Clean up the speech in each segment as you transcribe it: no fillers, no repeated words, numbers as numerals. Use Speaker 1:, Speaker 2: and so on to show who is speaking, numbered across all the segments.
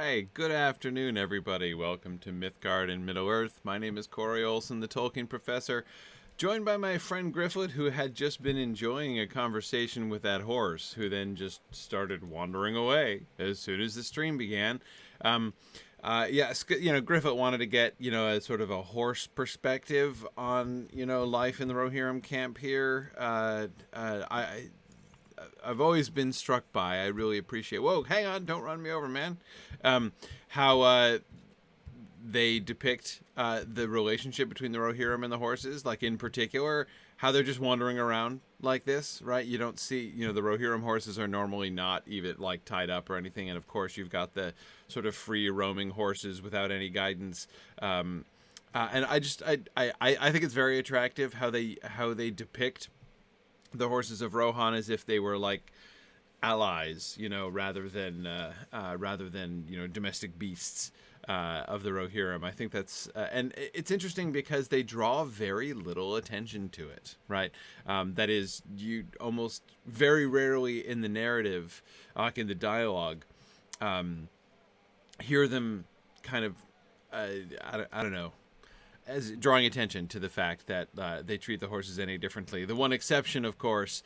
Speaker 1: Hi, good afternoon, everybody. Welcome to Mythgard in Middle-earth. My name is Corey Olson, the Tolkien professor, joined by my friend Gryfflet, who had just been enjoying a conversation with that horse, who then just started wandering away as soon as the stream began. Gryfflet wanted to get, a sort of a horse perspective on, life in the Rohirrim camp here. I've always been struck by, I really appreciate, whoa, hang on, don't run me over, man, how they depict the relationship between the Rohirrim and the horses, like in particular, how they're just wandering around like this, right? You don't see, the Rohirrim horses are normally not even like tied up or anything, and of course you've got the sort of free roaming horses without any guidance. And I think it's very attractive how they depict the horses of Rohan as if they were like allies, rather than domestic beasts of the Rohirrim. I think that's and it's interesting because they draw very little attention to it, right? That is, you almost very rarely in the narrative, like in the dialogue, hear them kind of I don't know, as drawing attention to the fact that they treat the horses any differently. The one exception, of course,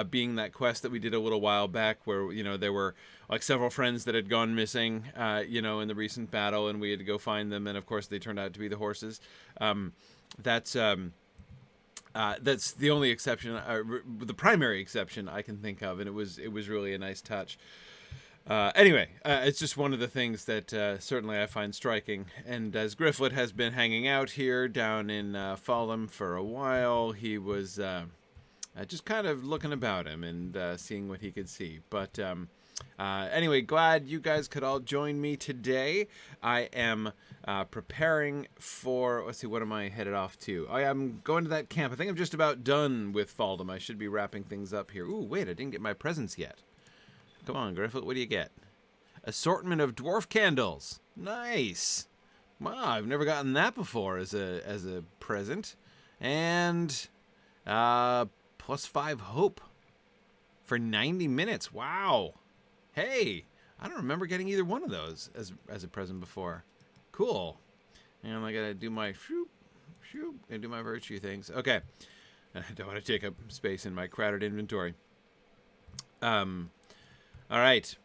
Speaker 1: being that quest that we did a little while back where, there were like several friends that had gone missing, in the recent battle, and we had to go find them, and of course they turned out to be the horses. That's the only exception, the primary exception I can think of, and it was really a nice touch. Anyway, it's just one of the things that certainly I find striking. And as Gryfflet has been hanging out here down in Faldham for a while, he was just kind of looking about him and seeing what he could see. But anyway, glad you guys could all join me today. I am preparing for, let's see, what am I headed off to? I am going to that camp. I think I'm just about done with Faldham. I should be wrapping things up here. Ooh, wait, I didn't get my presents yet. Come on, Gryfflet, what do you get? Assortment of dwarf candles. Nice. Wow, I've never gotten that before as a present. And +5 hope for 90 minutes. Wow. Hey, I don't remember getting either one of those as a present before. Cool. And I gotta do my and do my virtue things. Okay. I don't want to take up space in my crowded inventory. All right.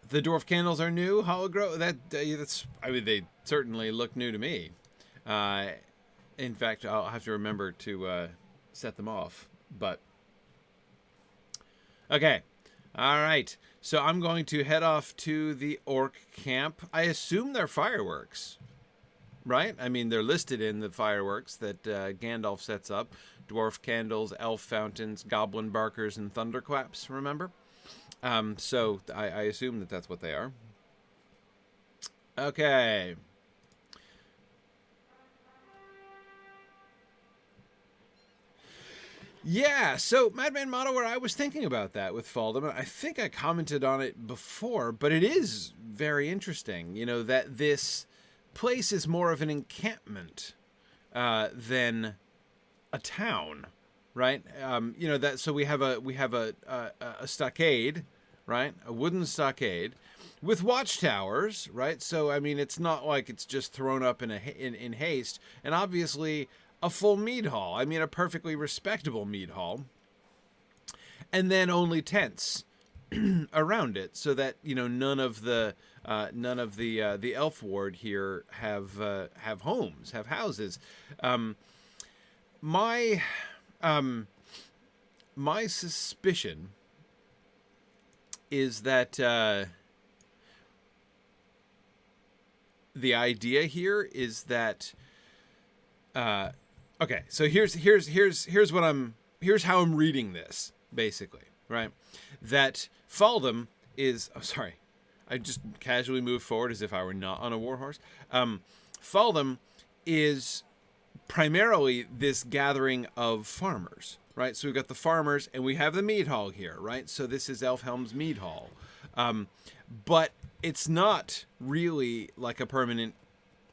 Speaker 1: The dwarf candles are new. Hologrow. That's. I mean, they certainly look new to me. In fact, I'll have to remember to set them off. But okay. All right. So I'm going to head off to the orc camp. I assume they're fireworks, right? I mean, they're listed in the fireworks that Gandalf sets up: dwarf candles, elf fountains, goblin barkers, and thunderclaps. Remember? So I assume that that's what they are. Okay. Yeah, so Madman Modeler, I was thinking about that with Faldham. I think I commented on it before, but it is very interesting, that this place is more of an encampment than a town, right? That so we have a stockade, right? A wooden stockade with watchtowers, right? So I mean, it's not like it's just thrown up in haste, and obviously a full mead hall. I mean, a perfectly respectable mead hall, and then only tents around it, so that none of the Elfward here have homes, have houses. My suspicion is that the idea here is that okay, so here's how I'm reading this, basically, right? That Faldham is, sorry, I just casually moved forward as if I were not on a warhorse. Faldham is primarily this gathering of farmers, right? So we've got the farmers and we have the mead hall here, right? So this is Elfhelm's mead hall. But it's not really like a permanent,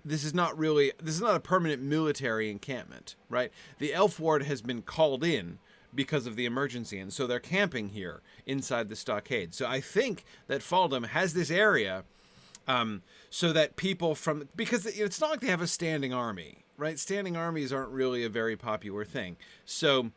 Speaker 1: this is not a permanent military encampment, right? The Elfward has been called in because of the emergency, and so they're camping here inside the stockade. So I think that Faldham has this area So that people from, because it's not like they have a standing army, right? Standing armies aren't really a very popular thing. So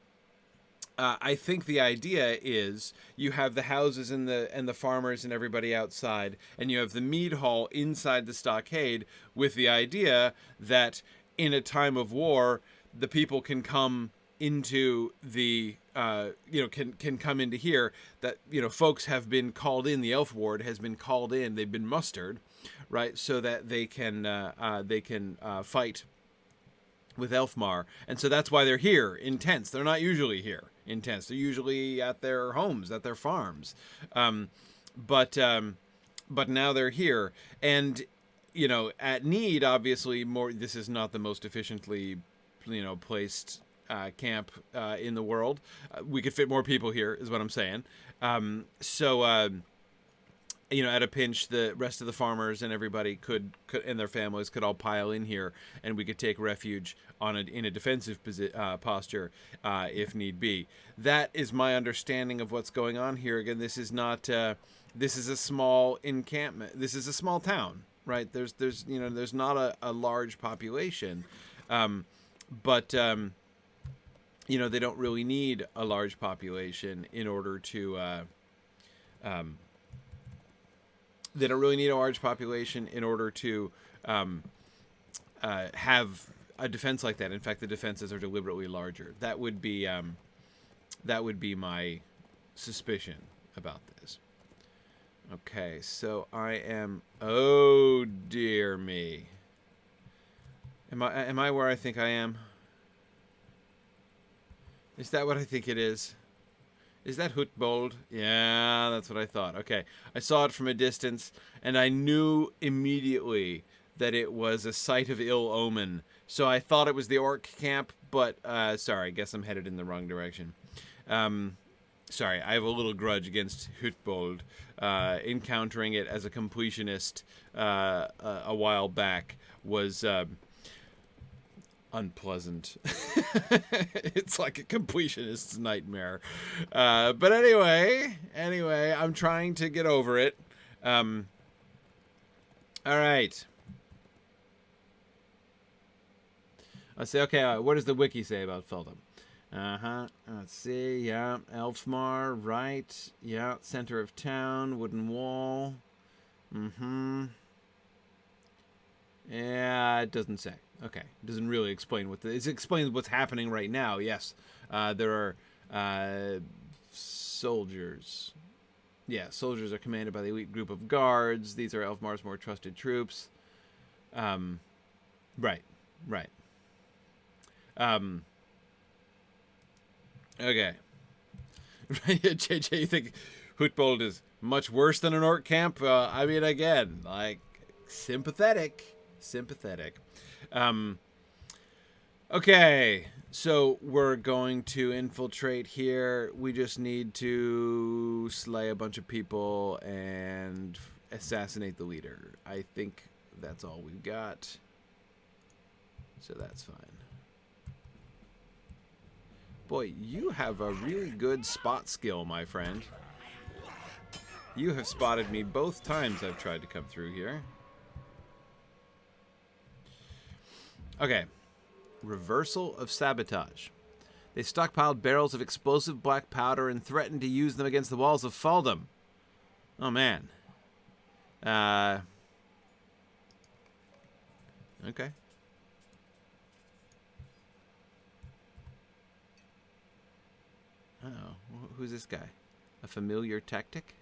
Speaker 1: I think the idea is you have the houses and the farmers and everybody outside, and you have the mead hall inside the stockade, with the idea that in a time of war, the people can come into the can come into here, that folks have been called in, the Elfward has been called in, they've been mustered, right, so that they can fight with Elfmar. And so that's why they're here in tents. They're not usually here in tents. They're usually at their homes, at their farms. But now they're here. And, at need, obviously, this is not the most efficiently, placed camp in the world. We could fit more people here, is what I'm saying. At a pinch, the rest of the farmers and everybody could and their families could all pile in here, and we could take refuge in a defensive posture if need be. That is my understanding of what's going on here. Again, this is not. This is a small encampment. This is a small town, right? There's not a large population, but they don't really need a large population in order to. They don't really need a large population in order to have a defense like that. In fact, the defenses are deliberately larger. That would be my suspicion about this. Okay, so I am. Oh dear me. Am I where I think I am? Is that what I think it is? Is that Hookbold? Yeah, that's what I thought. Okay. I saw it from a distance, and I knew immediately that it was a site of ill omen. So I thought it was the orc camp, but, sorry, I guess I'm headed in the wrong direction. Sorry, I have a little grudge against Hookbold. Encountering it as a completionist a while back was unpleasant. It's like a completionist's nightmare. But anyway, I'm trying to get over it. All right. Let's see. Okay, what does the wiki say about Faldham? Let's see. Yeah, Elfmar, right. Yeah, center of town, wooden wall. Yeah, it doesn't say. Okay, it doesn't really explain it explains what's happening right now. Yes, there are soldiers. Yeah, soldiers are commanded by the elite group of guards. These are Elfmar's more trusted troops. Right. Okay. JJ, you think Hookbold is much worse than an orc camp? I mean, again, like, sympathetic. Okay, so we're going to infiltrate here. We just need to slay a bunch of people and assassinate the leader. I think that's all we've got. So that's fine. Boy, you have a really good spot skill, my friend. You have spotted me both times I've tried to come through here. Okay. Reversal of sabotage. They stockpiled barrels of explosive black powder and threatened to use them against the walls of Faldham. Oh, man. Okay. Oh, who's this guy? A familiar tactic?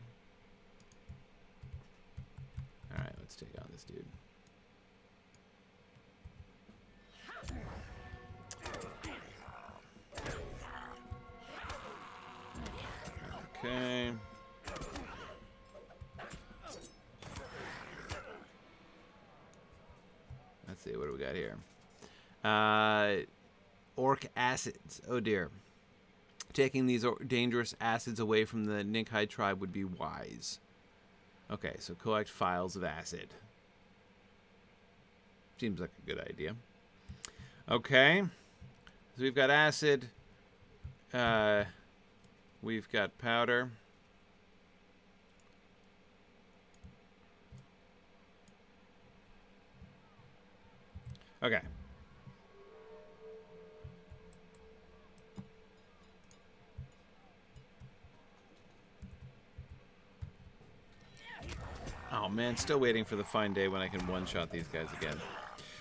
Speaker 1: Alright, let's take on this dude. Okay. Let's see, what do we got here? Orc acids. Oh dear. Taking these dangerous acids away from the Nink-hi tribe would be wise. Okay, so collect phials of acid. Seems like a good idea. Okay. So we've got acid. We've got powder. Okay. Oh man, still waiting for the fine day when I can one-shot these guys again.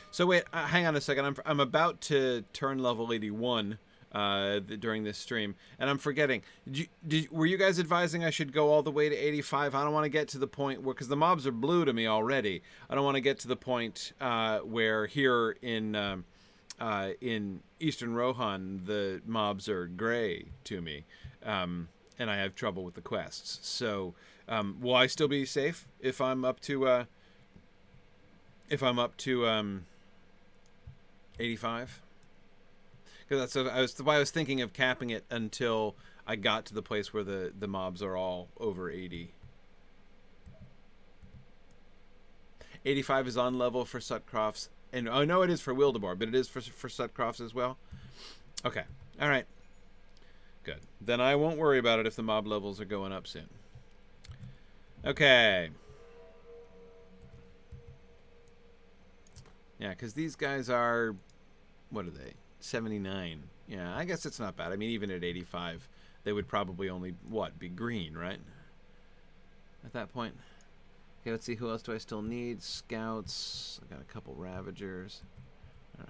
Speaker 1: So wait, hang on a second. I'm about to turn level 81 during this stream, and I'm forgetting. Were you guys advising I should go all the way to 85? I don't want to get to the point where, because the mobs are blue to me already. I don't want to get to the point where here in Eastern Rohan the mobs are gray to me, and I have trouble with the quests. So will I still be safe if I'm up to 85? Because that's why I was thinking of capping it until I got to the place where the mobs are all over 80. 85 is on level for Norcrofts, and I know it is for Wildemar, but it is for Norcrofts as well. Okay, all right, good. Then I won't worry about it if the mob levels are going up soon. Okay. Yeah, because these guys are, what are they? 79. Yeah, I guess it's not bad. I mean, even at 85, they would probably only, what, be green, right? At that point. Okay, let's see. Who else do I still need? Scouts. I got a couple Ravagers. All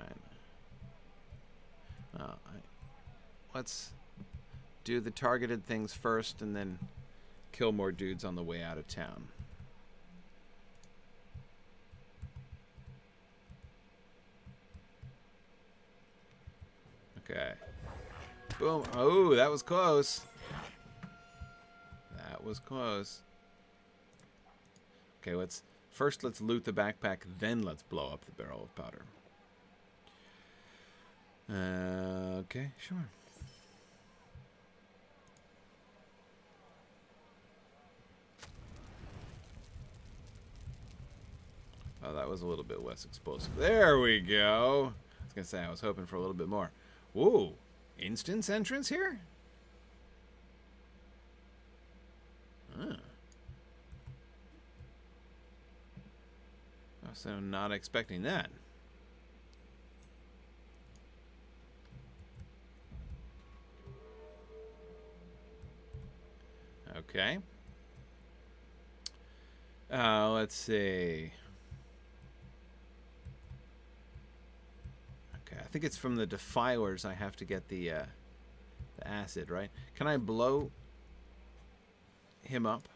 Speaker 1: right. Let's do the targeted things first and then kill more dudes on the way out of town. Okay. Boom. Oh, that was close. That was close. Okay, let's loot the backpack, then let's blow up the barrel of powder. Okay, sure. Oh, that was a little bit less explosive. There we go. I was going to say, I was hoping for a little bit more. Whoa, instance entrance here? Huh. So not expecting that. Okay. Let's see. Okay, I think it's from the Defilers I have to get the acid, right? Can I blow him up?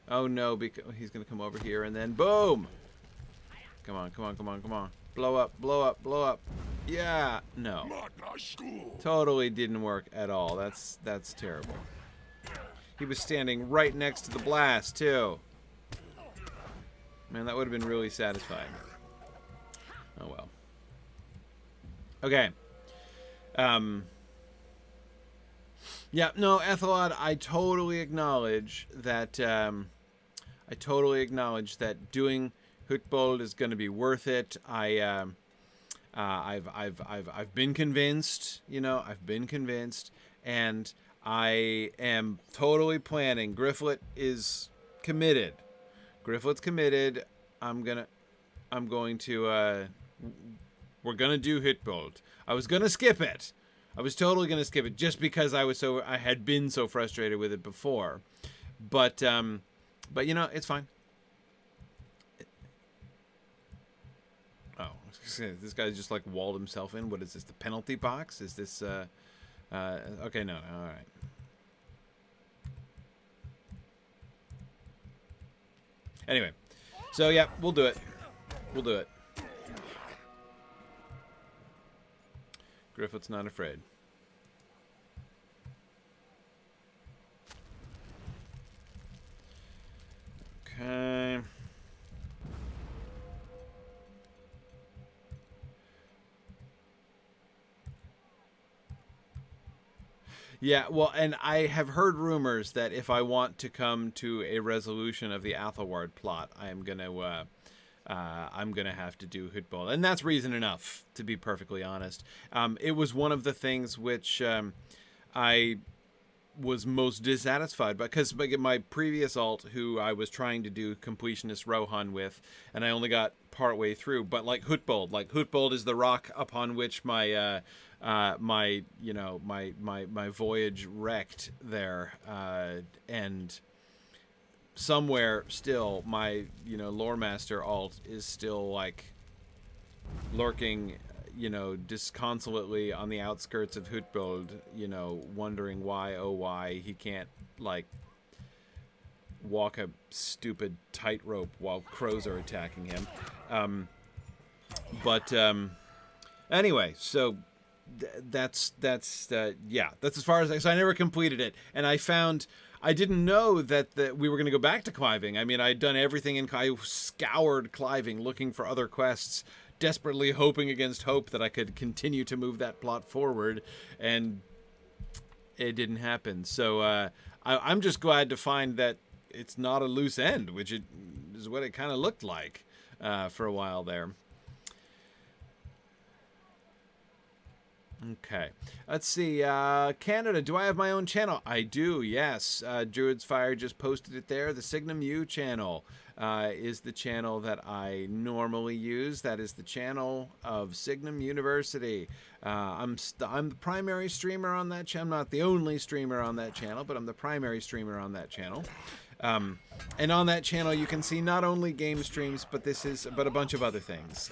Speaker 1: Oh no, because he's gonna come over here and then boom! Come on, come on, come on, come on. Blow up, blow up, blow up. Yeah, no. Totally didn't work at all. That's terrible. He was standing right next to the blast, too. Man, that would have been really satisfying. Oh, well. Okay. Yeah, no, Athelward, I totally acknowledge that, doing Hookbold is going to be worth it. I've been convinced, you know, I've been convinced, and I am totally planning. Gryfflet is committed. Gryfflet's committed. We're gonna do Hookbold. I was gonna skip it. I was totally gonna skip it just because I had been so frustrated with it before. But you know, it's fine. Oh, this guy just like walled himself in. What is this? The penalty box? Is this okay, no, all right. Anyway, so yeah, we'll do it. We'll do it. Gryfflet's not afraid. Okay. Yeah, well, and I have heard rumors that if I want to come to a resolution of the Athelward plot, I'm gonna have to do Hookbold, and that's reason enough, to be perfectly honest. It was one of the things which I was most dissatisfied by, because my previous alt, who I was trying to do completionist Rohan with, and I only got partway through, but like Hookbold is the rock upon which my my voyage wrecked there, and somewhere still my lore master alt is still like lurking disconsolately on the outskirts of Hookbold, wondering why he can't, like, walk a stupid tightrope while crows are attacking him. Anyway, so that's as far as so I never completed it, and I didn't know that we were going to go back to cliving. I mean, I'd done everything I scoured cliving, looking for other quests, desperately hoping against hope that I could continue to move that plot forward, and it didn't happen. So I'm just glad to find that it's not a loose end, which is what it kind of looked like for a while there. Okay, let's see. Canada, do I have my own channel? I do, yes. Druid's Fire just posted it there. The Signum U channel is the channel that I normally use. That is the channel of Signum University. I'm the primary streamer on that channel. I'm not the only streamer on that channel, but I'm the primary streamer on that channel. And on that channel, you can see not only game streams, but a bunch of other things.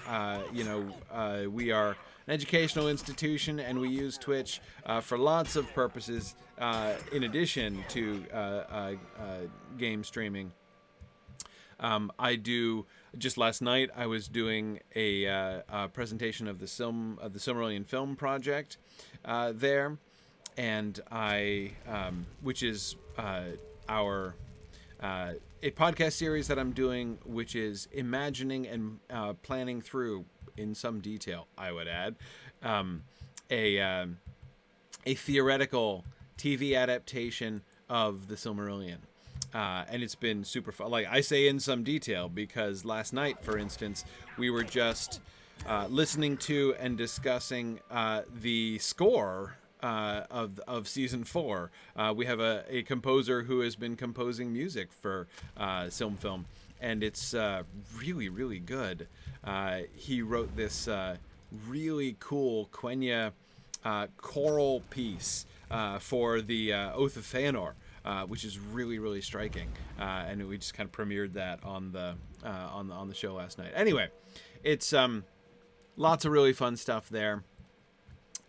Speaker 1: We are an educational institution, and we use Twitch for lots of purposes in addition to game streaming. Just last night I was doing a presentation of the Silmarillion film project there, and which is our a podcast series that I'm doing, which is imagining and planning through, in some detail, I would add, a theoretical TV adaptation of the Silmarillion. And it's been super fun. Like, I say in some detail because last night, for instance, we were just listening to and discussing the score of season 4. We have a composer who has been composing music for Film, and it's really, really good. He wrote this really cool Quenya choral piece for the Oath of Feanor, which is really, really striking, and we just kind of premiered that on the show last night. Anyway, it's lots of really fun stuff there.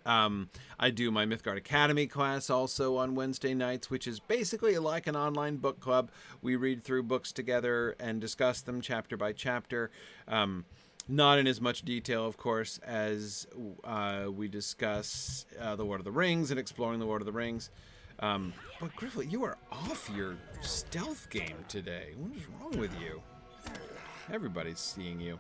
Speaker 1: I do my Mythgard Academy class also on Wednesday nights, which is basically like an online book club. We read through books together and discuss them chapter by chapter. Not in as much detail, of course, as we discuss the Lord of the Rings and exploring the Lord of the Rings. But Gryfflet, you are off your stealth game today. What is wrong with you? Everybody's seeing you.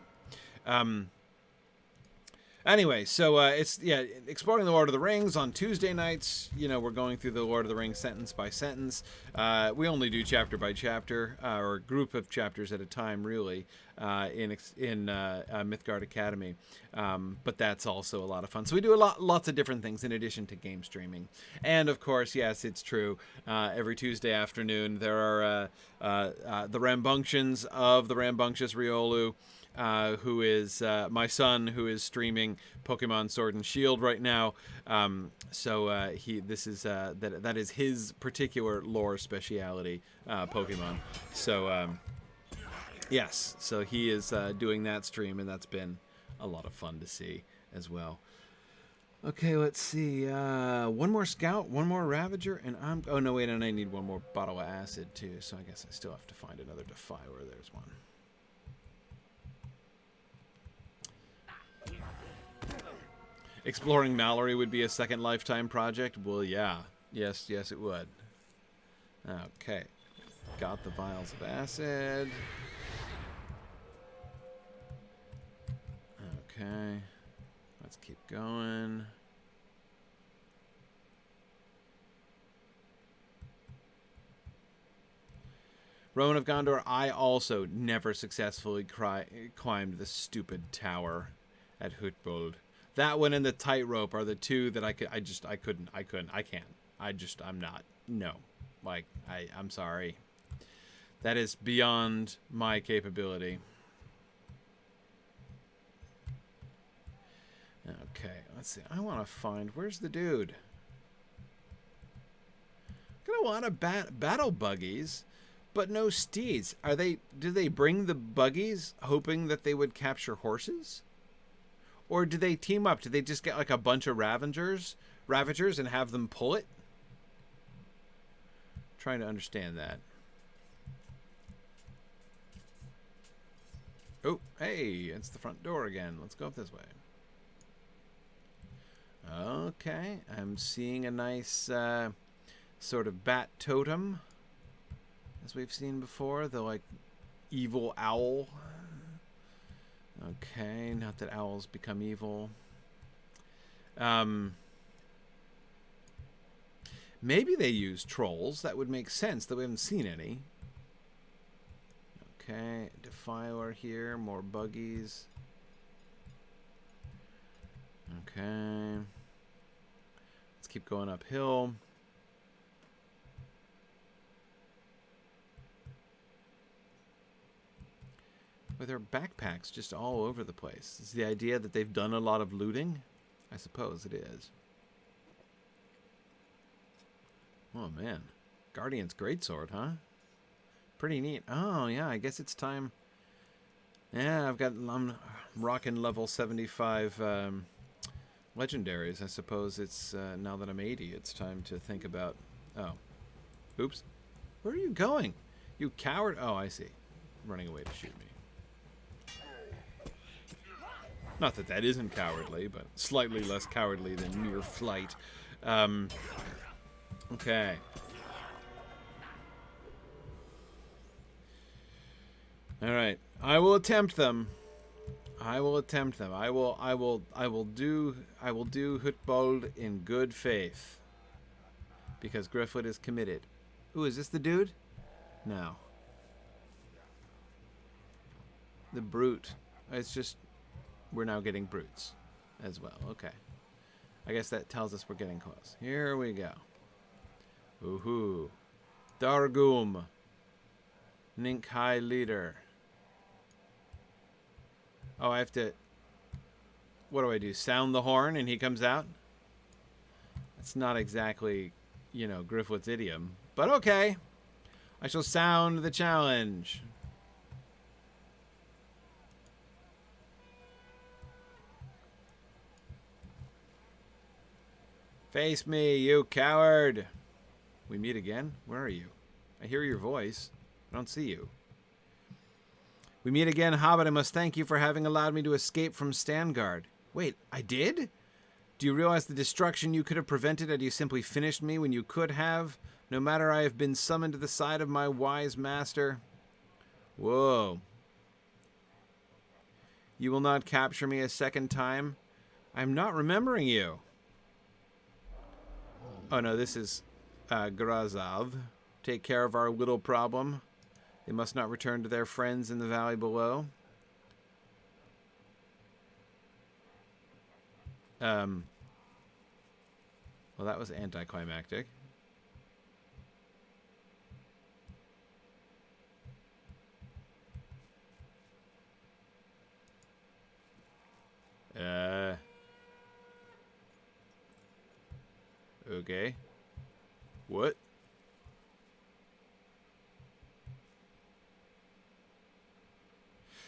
Speaker 1: Anyway, so it's exploring the Lord of the Rings on Tuesday nights. We're going through the Lord of the Rings sentence by sentence. We only do chapter by chapter, or a group of chapters at a time, really, in Mythgard Academy. But that's also a lot of fun. So we do lots of different things in addition to game streaming. And of course, yes, it's true. Every Tuesday afternoon there are the Rambunctions of the Rambunctious Riolu. Who is my son, who is streaming Pokemon Sword and Shield right now. That is his particular lore speciality, Pokemon. So yes, so he is doing that stream, and that's been a lot of fun to see as well. Okay, let's see. One more Scout, one more Ravager, and oh no, wait, and I need one more bottle of acid too. So I guess I still have to find another Defiler. There's one. Exploring Mallory would be a second lifetime project? Well, yeah. Yes, it would. Okay. Got the vials of acid. Okay. Let's keep going. Rowan of Gondor, I also never successfully climbed the stupid tower at Hookbold. That one and the tightrope are the two that I'm not. no. Like, I'm sorry. That is beyond my capability. Okay, let's see. I want to find... Where's the dude? Got a lot of battle buggies, but no steeds. Do they bring the buggies hoping that they would capture horses? Or do they team up? Do they just get like a bunch of ravagers and have them pull it? Trying to understand that. Oh, hey, it's the front door again. Let's go up this way. Okay, I'm seeing a nice sort of bat totem, as we've seen before. The like evil owl. Okay, not that owls become evil. Maybe they use trolls. That would make sense, though we haven't seen any. Okay, Defiler here, more buggies. Okay. Let's keep going uphill. With their backpacks just all over the place. Is the idea that they've done a lot of looting? I suppose it is. Oh man. Guardian's greatsword, huh? Pretty neat. Oh yeah, I guess it's time. Yeah, I'm rocking level 75 legendaries. I suppose it's now that I'm 80, it's time to think about... Oh. Oops. Where are you going? You coward. Oh, I see. Running away to shoot me. Not that that isn't cowardly, but slightly less cowardly than mere flight. Okay. All right. I will attempt them. I will attempt them. I will do Hookbold in good faith. Because Gryfflet is committed. Ooh, is this the dude? No. The brute. It's just... We're now getting brutes as well. Okay. I guess that tells us we're getting close. Here we go. Woohoo. Dargum. Nink-hi leader. Oh, I have to... What do I do? Sound the horn and he comes out? That's not exactly, you know, Gryfflet's idiom. But okay. I shall sound the challenge. Face me, you coward. We meet again? Where are you? I hear your voice. I don't see you. We meet again, Hobbit. I must thank you for having allowed me to escape from Stangard. Wait, I did? Do you realize the destruction you could have prevented had you simply finished me when you could have? No matter I have been summoned to the side of my wise master. Whoa. You will not capture me a second time? I'm not remembering you. Oh no, this is Grazav. Take care of our little problem. They must not return to their friends in the valley below. Well, that was anticlimactic. Okay. What?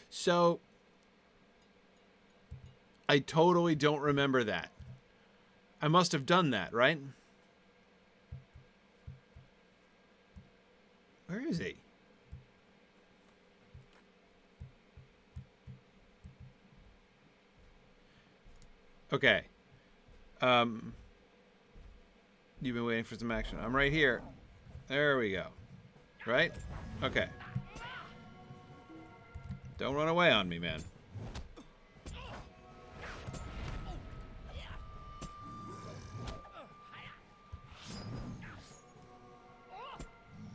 Speaker 1: So, I totally don't remember that. I must have done that, right? Where is he? Okay. You've been waiting for some action. I'm right here. There we go. Right? Okay. Don't run away on me, man.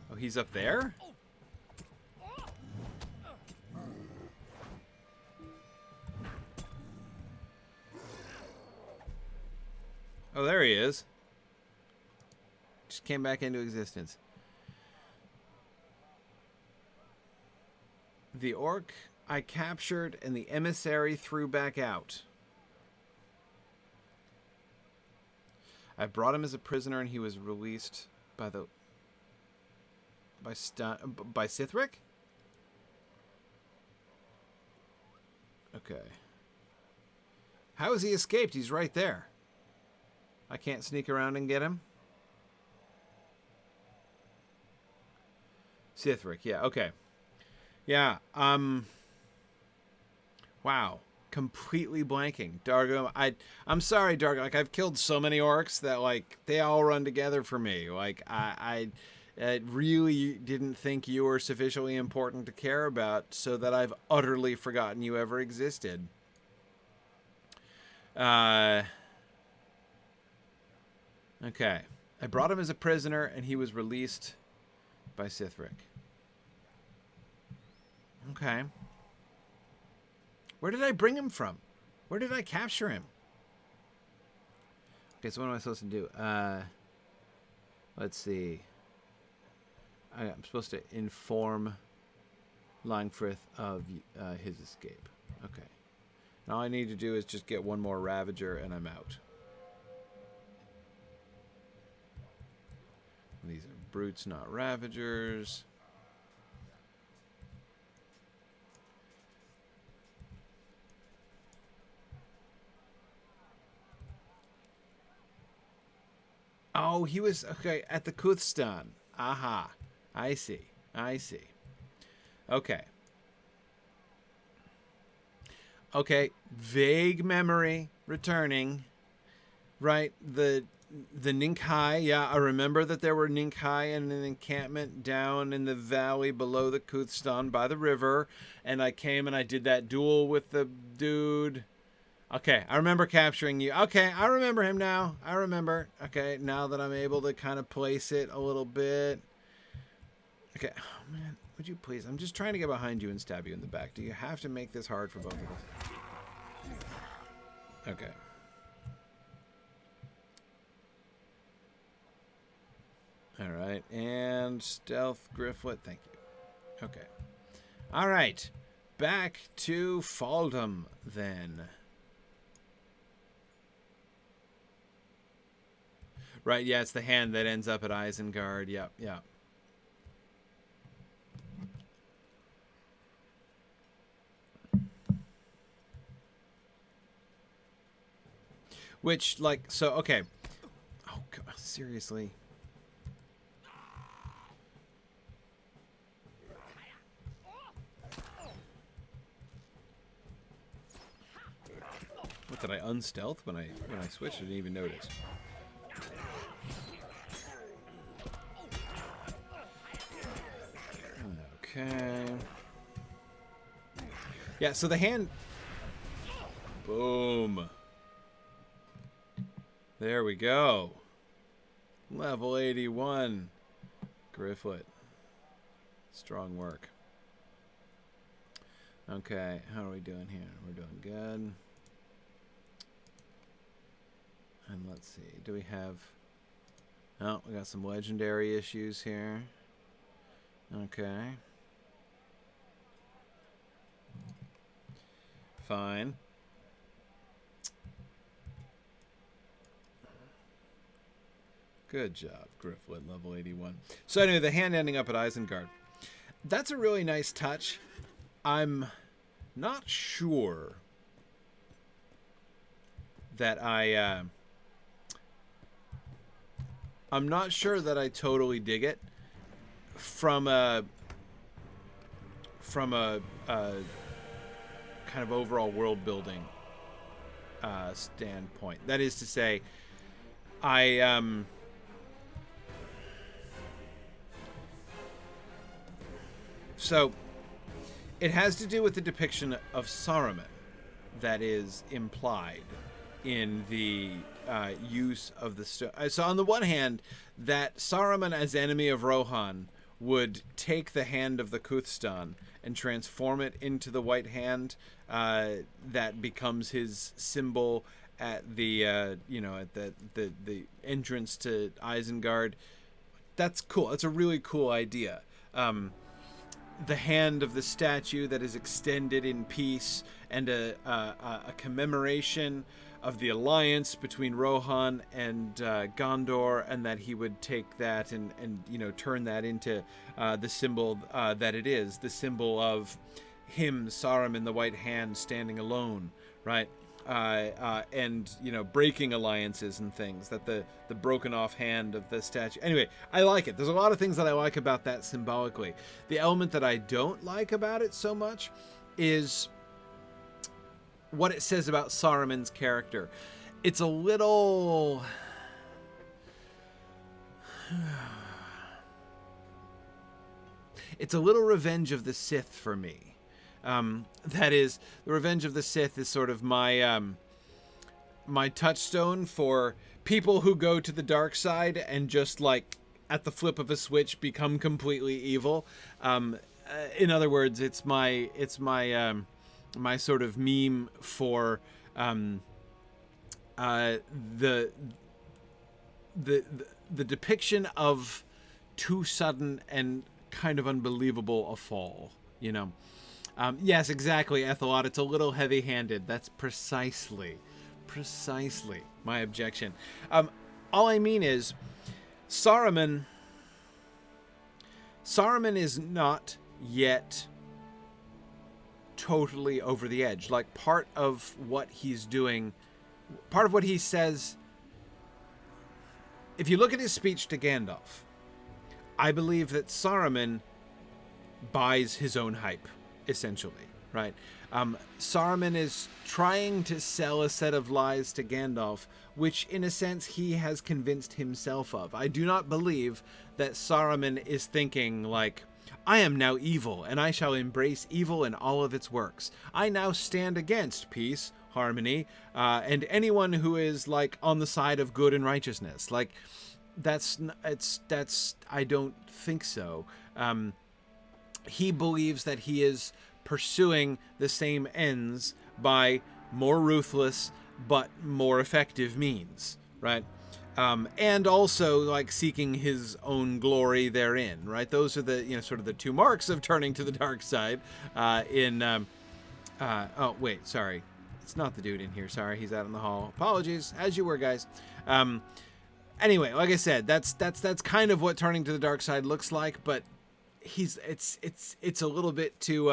Speaker 1: Oh, he's up there? Oh, there he is. She came back into existence. The orc I captured and the emissary threw back out. I brought him as a prisoner and he was released by Sithric? Okay. How has he escaped? He's right there. I can't sneak around and get him? Sithric, yeah, okay. Yeah, wow. Completely blanking. Dargo, I'm sorry, Dargo. Like, I've killed so many orcs that, like, they all run together for me. Like, I really didn't think you were sufficiently important to care about, so that I've utterly forgotten you ever existed. Okay. I brought him as a prisoner, and he was released by Sithric. Okay. Where did I bring him from? Where did I capture him? Okay, so what am I supposed to do? Let's see. I'm supposed to inform Langfrith of his escape. Okay. And all I need to do is just get one more Ravager and I'm out. These are brutes, not Ravagers. Oh, he was, okay, at the Kuthstan. Aha. I see. I see. Okay. Okay. Vague memory returning. Right. The Nink-hi. Yeah, I remember that there were Nink-hi and an encampment down in the valley below the Kuthstan by the river. And I came and I did that duel with the dude. Okay, I remember capturing you. Okay, I remember him now. I remember. Okay, now that I'm able to kind of place it a little bit. Okay, oh man, would you please? I'm just trying to get behind you and stab you in the back. Do you have to make this hard for both of us? Okay. All right, and stealth Gryfflet, thank you. Okay. All right, back to Faldham then. Right, yeah, it's the hand that ends up at Isengard. Yep, yep. Which, like, so, okay. Oh, God, seriously. What, did I unstealth when I switched? I didn't even notice. Okay. Yeah, so the hand... Boom. There we go. Level 81. Gryfflet. Strong work. Okay, how are we doing here? We're doing good. And let's see, do we have... Oh, we got some legendary issues here. Okay. Fine. Good job, Gryfflet, level 81. So anyway, the hand ending up at Isengard. That's a really nice touch. I'm not sure that I'm not sure that I totally dig it from a kind of overall world building standpoint. That is to say, so it has to do with the depiction of Saruman that is implied in the use of the so on the one hand, that Saruman as enemy of Rohan would take the hand of the Kuthstan and transform it into the white hand that becomes his symbol at the at the entrance to Isengard. that's cool. That's a really cool idea. The hand of the statue that is extended in peace, and a commemoration of the alliance between Rohan and Gondor, and that he would take that and turn that into the symbol that it is, the symbol of him, Saruman, the White Hand, standing alone, right? And breaking alliances and things, that the broken off hand of the statue. Anyway, I like it. There's a lot of things that I like about that symbolically. The element that I don't like about it so much is what it says about Saruman's character. It's a little Revenge of the Sith for me. That is, the Revenge of the Sith is sort of my my touchstone for people who go to the dark side and just like at the flip of a switch become completely evil. In other words, it's my my sort of meme for the depiction of too sudden and kind of unbelievable a fall. Yes, exactly, Ethelward. It's a little heavy-handed. That's precisely my objection. All I mean is, Saruman is not yet totally over the edge. Like, part of what he's doing, part of what he says, if you look at his speech to Gandalf, I believe that Saruman buys his own hype, essentially, right? Saruman is trying to sell a set of lies to Gandalf, which in a sense he has convinced himself of. I do not believe that Saruman is thinking like, I am now evil, and I shall embrace evil in all of its works. I now stand against peace, harmony, and anyone who is like on the side of good and righteousness. Like, that's I don't think so. He believes that he is pursuing the same ends by more ruthless but more effective means, right? And also like seeking his own glory therein, right? Those are the sort of the two marks of turning to the dark side. Oh wait, sorry, it's not the dude in here. Sorry, he's out in the hall. Apologies, as you were, guys. Anyway, like I said, that's kind of what turning to the dark side looks like, but it's a little bit too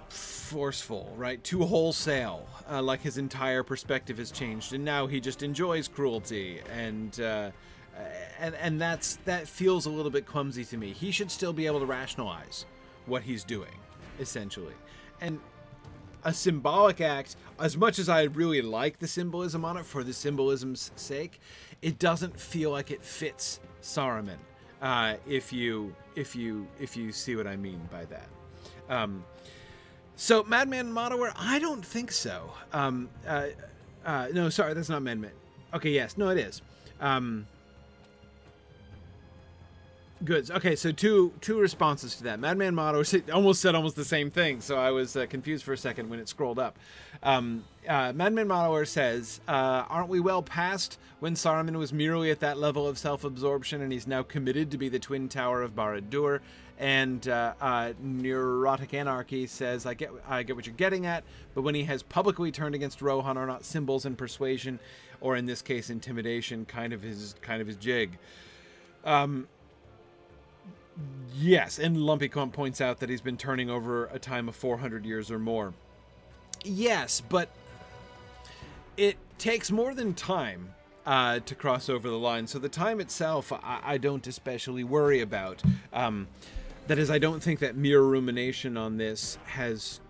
Speaker 1: forceful, right? Too wholesale. Like his entire perspective has changed, and now he just enjoys cruelty, and that feels a little bit clumsy to me. He should still be able to rationalize what he's doing, essentially. And a symbolic act, as much as I really like the symbolism on it for the symbolism's sake, it doesn't feel like it fits Saruman. If you see what I mean by that. So Madman Modeler, I don't think so. No, sorry, that's not Madman. Okay, yes, no, it is. Good. Okay, so two responses to that. Madman Motto almost said the same thing, so I was confused for a second when it scrolled up. Madman Motto says, aren't we well past when Saruman was merely at that level of self-absorption and he's now committed to be the Twin Tower of Barad-dûr? And Neurotic Anarchy says, I get what you're getting at, but when he has publicly turned against Rohan, are not symbols and persuasion, or in this case intimidation, kind of his jig? Yes, and Lumpy Clump points out that he's been turning over a time of 400 years or more. Yes, but it takes more than time to cross over the line. So the time itself, I don't especially worry about. That is, I don't think that mere rumination on this has,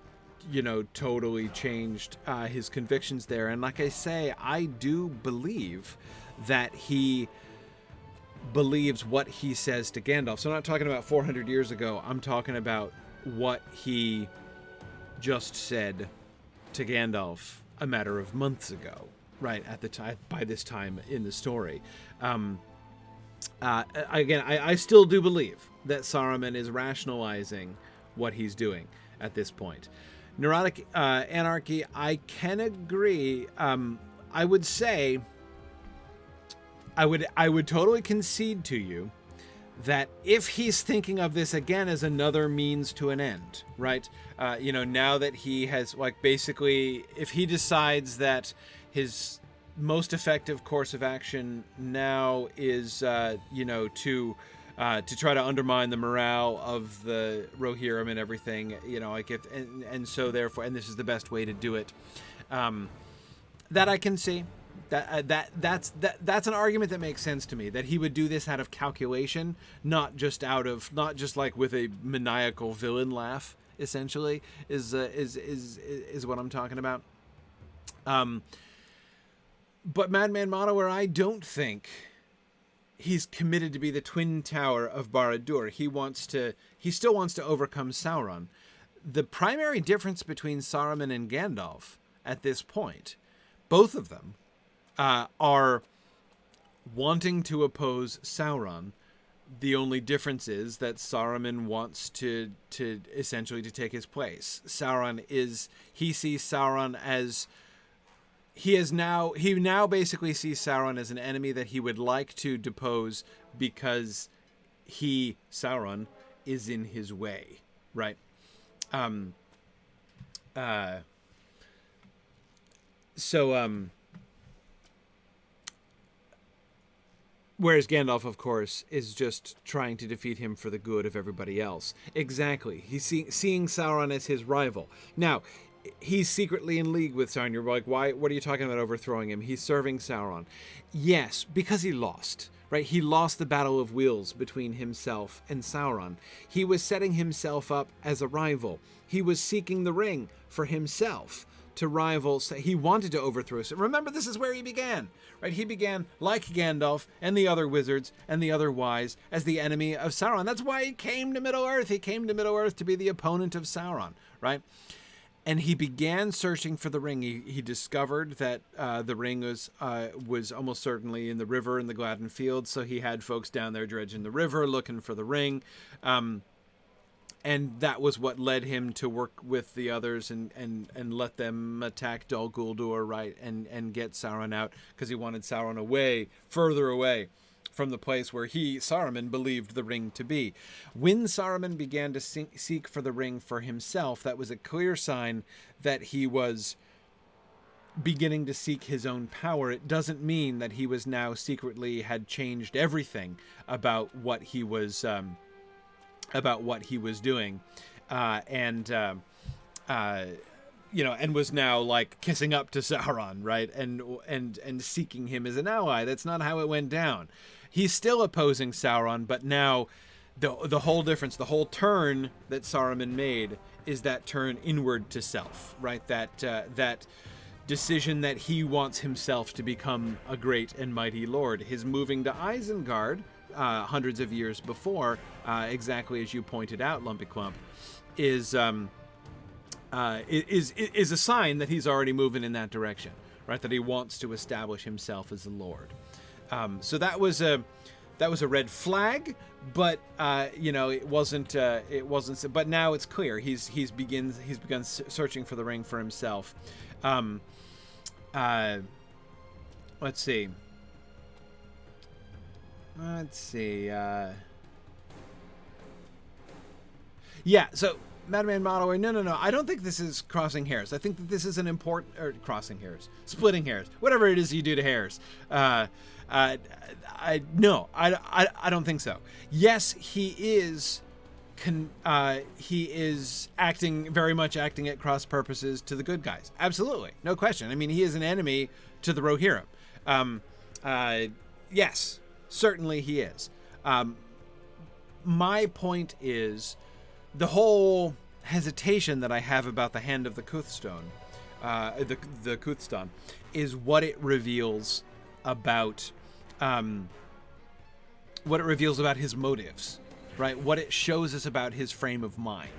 Speaker 1: totally changed his convictions there. And like I say, I do believe that he believes what he says to Gandalf. So I'm not talking about 400 years ago. I'm talking about what he just said to Gandalf a matter of months ago, right at the time, by this time in the story. Again, I still do believe that Saruman is rationalizing what he's doing at this point. Neurotic Anarchy, I can agree. I would say I would totally concede to you that if he's thinking of this again as another means to an end, right? Now that he has, like, basically, if he decides that his most effective course of action now is, to try to undermine the morale of the Rohirrim and everything, so therefore, and this is the best way to do it, that I can see. That's an argument that makes sense to me, that he would do this out of calculation, not just like with a maniacal villain laugh, essentially, is what I'm talking about. But Madman Monowar, I don't think he's committed to be the twin tower of Barad-dûr. He still wants to overcome Sauron. The primary difference between Saruman and Gandalf at this point, both of them, are wanting to oppose Sauron. The only difference is that Saruman wants to essentially to take his place. He sees Sauron as he now basically sees Sauron as an enemy that he would like to depose because Sauron is in his way, right? Whereas Gandalf, of course, is just trying to defeat him for the good of everybody else. Exactly. He's seeing Sauron as his rival. Now, he's secretly in league with Sauron. You're like, why? What are you talking about overthrowing him? He's serving Sauron. Yes, because he lost, right? He lost the Battle of Wheels between himself and Sauron. He was setting himself up as a rival. He was seeking the ring for himself to rival. He wanted to overthrow. So remember, this is where he began, right? He began, like Gandalf and the other wizards and the other wise, as the enemy of Sauron. That's why he came to Middle-earth. He came to Middle-earth to be the opponent of Sauron, right? And he began searching for the ring. He discovered that the ring was almost certainly in the river in the Gladden Fields. So he had folks down there dredging the river looking for the ring. And that was what led him to work with the others and let them attack Dol Guldur, right, and get Sauron out, because he wanted Sauron further away from the place where Saruman, believed the ring to be. When Saruman began to seek for the ring for himself, that was a clear sign that he was beginning to seek his own power. It doesn't mean that he was now secretly had changed everything about what he was doing, and was now like kissing up to Sauron, right, and seeking him as an ally. That's not how it went down. He's still opposing Sauron, but now the whole difference, the whole turn that Saruman made is that turn inward to self, right? That decision that he wants himself to become a great and mighty lord. His moving to Isengard hundreds of years before, exactly as you pointed out, Lumpy Clump, is a sign that he's already moving in that direction, right? That he wants to establish himself as a lord. So that was a red flag, but it wasn't. But now it's clear he's begun searching for the ring for himself. Let's see. So Madman Monowar, no. I don't think this is crossing hairs. I think that this is an important, or crossing hairs, splitting hairs, whatever it is you do to hairs. I don't think so. Yes, he is very much acting at cross purposes to the good guys. Absolutely, no question. I mean, he is an enemy to the Rohirrim. Yes, certainly he is. My point is, the whole hesitation that I have about the Hand of the Kuthstone, the Kuthstan, is what it reveals about his motives, right? What it shows us about his frame of mind.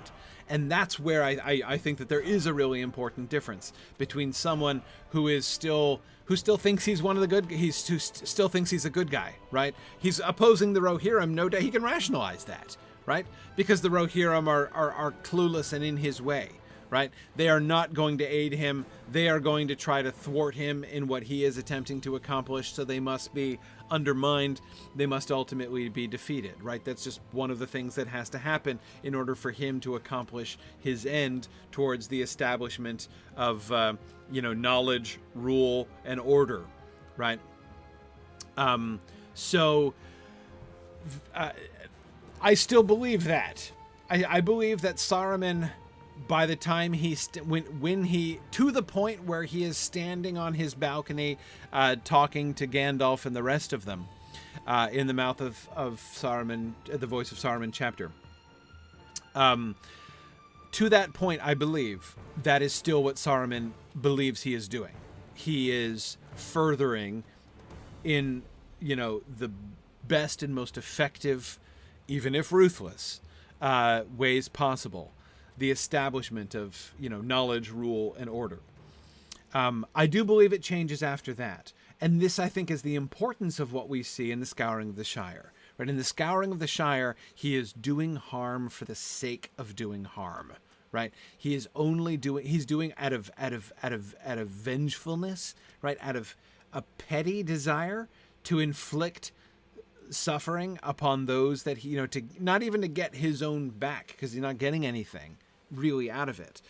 Speaker 1: And that's where I think that there is a really important difference between someone who still thinks he's one of the good, who still thinks he's a good guy, right? He's opposing the Rohirrim, no doubt. He can rationalize that, right? Because the Rohirrim are clueless and in his way, right? They are not going to aid him. They are going to try to thwart him in what he is attempting to accomplish, so they must be undermined. They must ultimately be defeated, right? That's just one of the things that has to happen in order for him to accomplish his end towards the establishment of, knowledge, rule, and order, right? So I still believe that. I believe that Saruman, by the time when he to the point where he is standing on his balcony, talking to Gandalf and the rest of them, in the mouth of Saruman, the voice of Saruman chapter. To that point, I believe that is still what Saruman believes he is doing. He is furthering in, the best and most effective, even if ruthless, ways possible, the establishment of, knowledge, rule, and order. I do believe it changes after that. And this, I think, is the importance of what we see in the Scouring of the Shire. Right? In the Scouring of the Shire, he is doing harm for the sake of doing harm. Right? He is he's doing out of vengefulness, right? Out of a petty desire to inflict suffering upon those that he, to not even to get his own back, because he's not getting anything really out of it.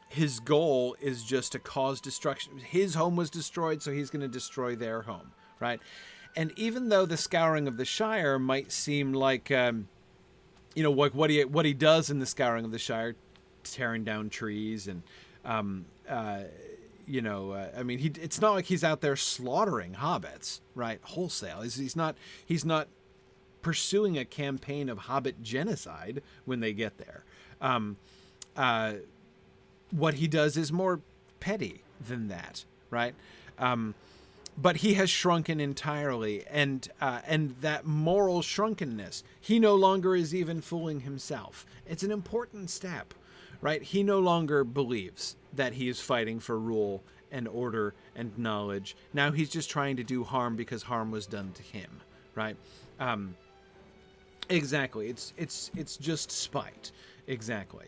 Speaker 1: His goal is just to cause destruction. His home was destroyed, so he's going to destroy their home, right? And even though the Scouring of the Shire might seem like, like what he does in the Scouring of the Shire, tearing down trees and, it's not like he's out there slaughtering hobbits, right? Wholesale. He's not pursuing a campaign of hobbit genocide when they get there. What he does is more petty than that, right? But he has shrunken entirely, and that moral shrunkenness, he no longer is even fooling himself. It's an important step, right? He no longer believes that he is fighting for rule and order and knowledge. Now he's just trying to do harm because harm was done to him, right? Exactly. It's just spite. Exactly.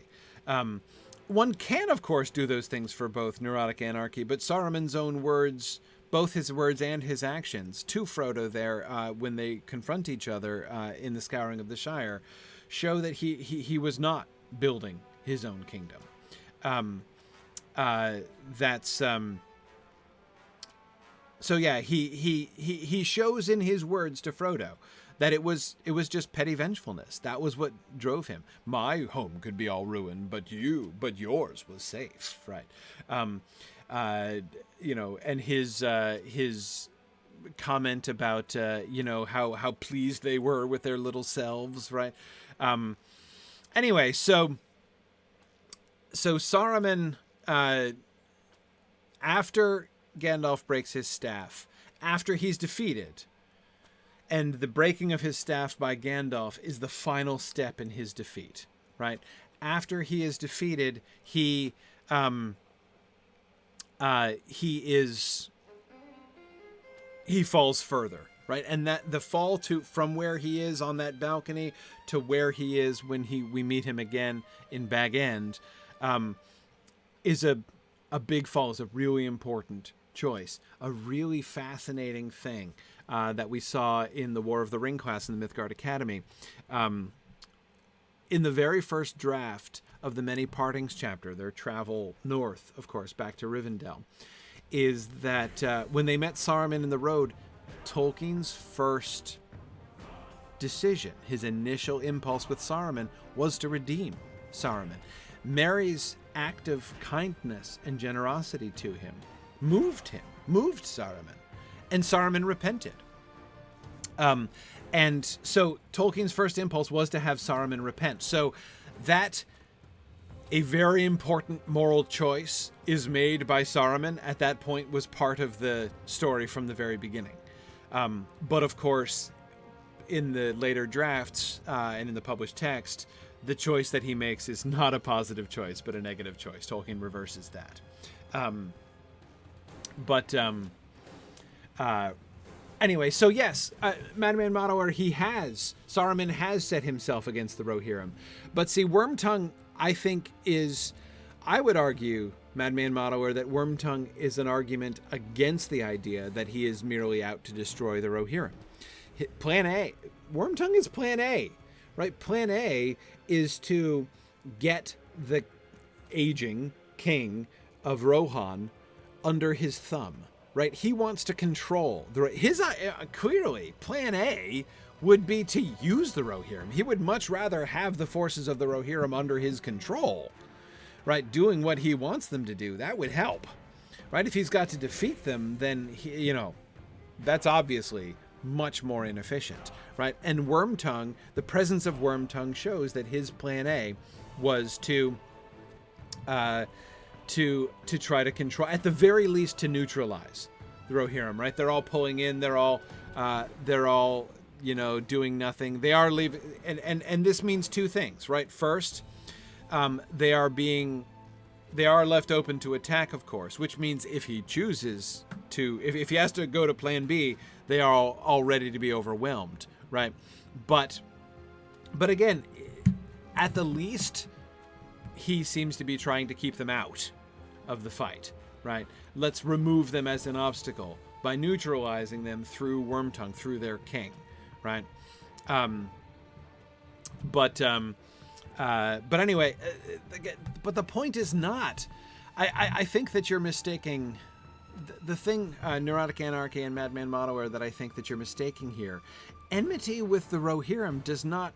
Speaker 1: One can, of course, do those things for both neurotic anarchy, but Saruman's own words, both his words and his actions to Frodo there, when they confront each other in the Scouring of the Shire, show that he was not building his own kingdom. So yeah, he shows in his words to Frodo that it was just petty vengefulness. That was what drove him. My home could be all ruined, but yours was safe, right? And his comment about how pleased they were with their little selves, right? Anyway, so Saruman, after Gandalf breaks his staff, after he's defeated, and the breaking of his staff by Gandalf is the final step in his defeat, right? After he is defeated, he falls further, right? And that the fall from where he is on that balcony to where he is when we meet him again in Bag End, is a big fall, is a really important choice, a really fascinating thing that we saw in the War of the Ring class in the Mythgard Academy. In the very first draft of the Many Partings chapter, their travel north, of course, back to Rivendell, is that when they met Saruman in the road, Tolkien's first decision, his initial impulse with Saruman, was to redeem Saruman. Merry's act of kindness and generosity to him moved Saruman, and Saruman repented. And so Tolkien's first impulse was to have Saruman repent. So that a very important moral choice is made by Saruman at that point was part of the story from the very beginning. But of course, in the later drafts and in the published text, the choice that he makes is not a positive choice, but a negative choice. Tolkien reverses that. Anyway, so yes, Madman Monowar, Saruman has set himself against the Rohirrim. But see, Wormtongue, I think, is I would argue, Madman Modeler, that Wormtongue is an argument against the idea that he is merely out to destroy the Rohirrim. Plan A. Wormtongue is Plan A, right? Plan A is to get the aging king of Rohan under his thumb, right? He wants to control clearly Plan A would be to use the Rohirrim. He would much rather have the forces of the Rohirrim under his control, right? Doing what he wants them to do. That would help, right? If he's got to defeat them, then that's obviously much more inefficient, right? And Wormtongue, the presence of Wormtongue shows that his Plan A was to try to control, at the very least, to neutralize the Rohirrim, right? They're all pulling in. They're all doing nothing. They are leaving, and this means two things, right? First, they are left open to attack, of course, which means if he chooses to, if he has to go to Plan B, they are all ready to be overwhelmed, right? But again, at the least, he seems to be trying to keep them out of the fight, right? Let's remove them as an obstacle by neutralizing them through Wormtongue, through their king, right? But anyway, but the point is not. I think that you're mistaking the thing, Neurotic Anarchy and Madman Modeler, that I think that you're mistaking here. Enmity with the Rohirrim does not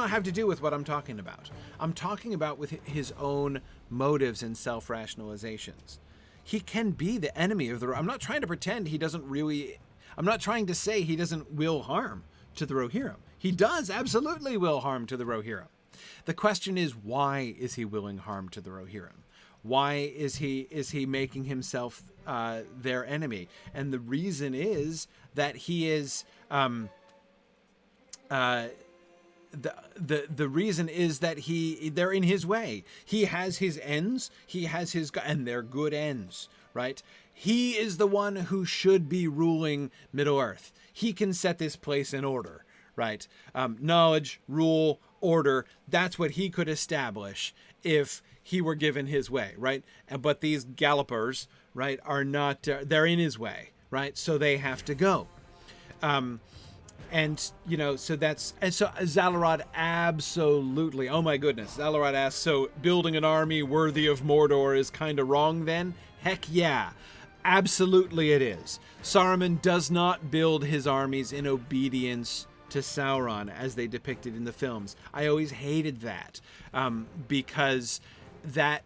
Speaker 1: have to do with what I'm talking about. I'm talking about with his own motives and self-rationalizations. He can be the enemy of the... I'm not trying to pretend he doesn't really... I'm not trying to say he doesn't will harm to the Rohirrim. He does absolutely will harm to the Rohirrim. The question is, why is he willing harm to the Rohirrim? Why is he making himself their enemy? And the reason is that he is... The reason is that they're in his way. He has his ends, and they're good ends, right? He is the one who should be ruling Middle-earth. He can set this place in order, right? Knowledge, rule, order, that's what he could establish if he were given his way, right? But these gallopers, right, are not, they're in his way, right? So they have to go. And, so Zalarod absolutely, oh my goodness, Zalarod asks, so building an army worthy of Mordor is kind of wrong then? Heck yeah, absolutely it is. Saruman does not build his armies in obedience to Sauron as they depicted in the films. I always hated that, because that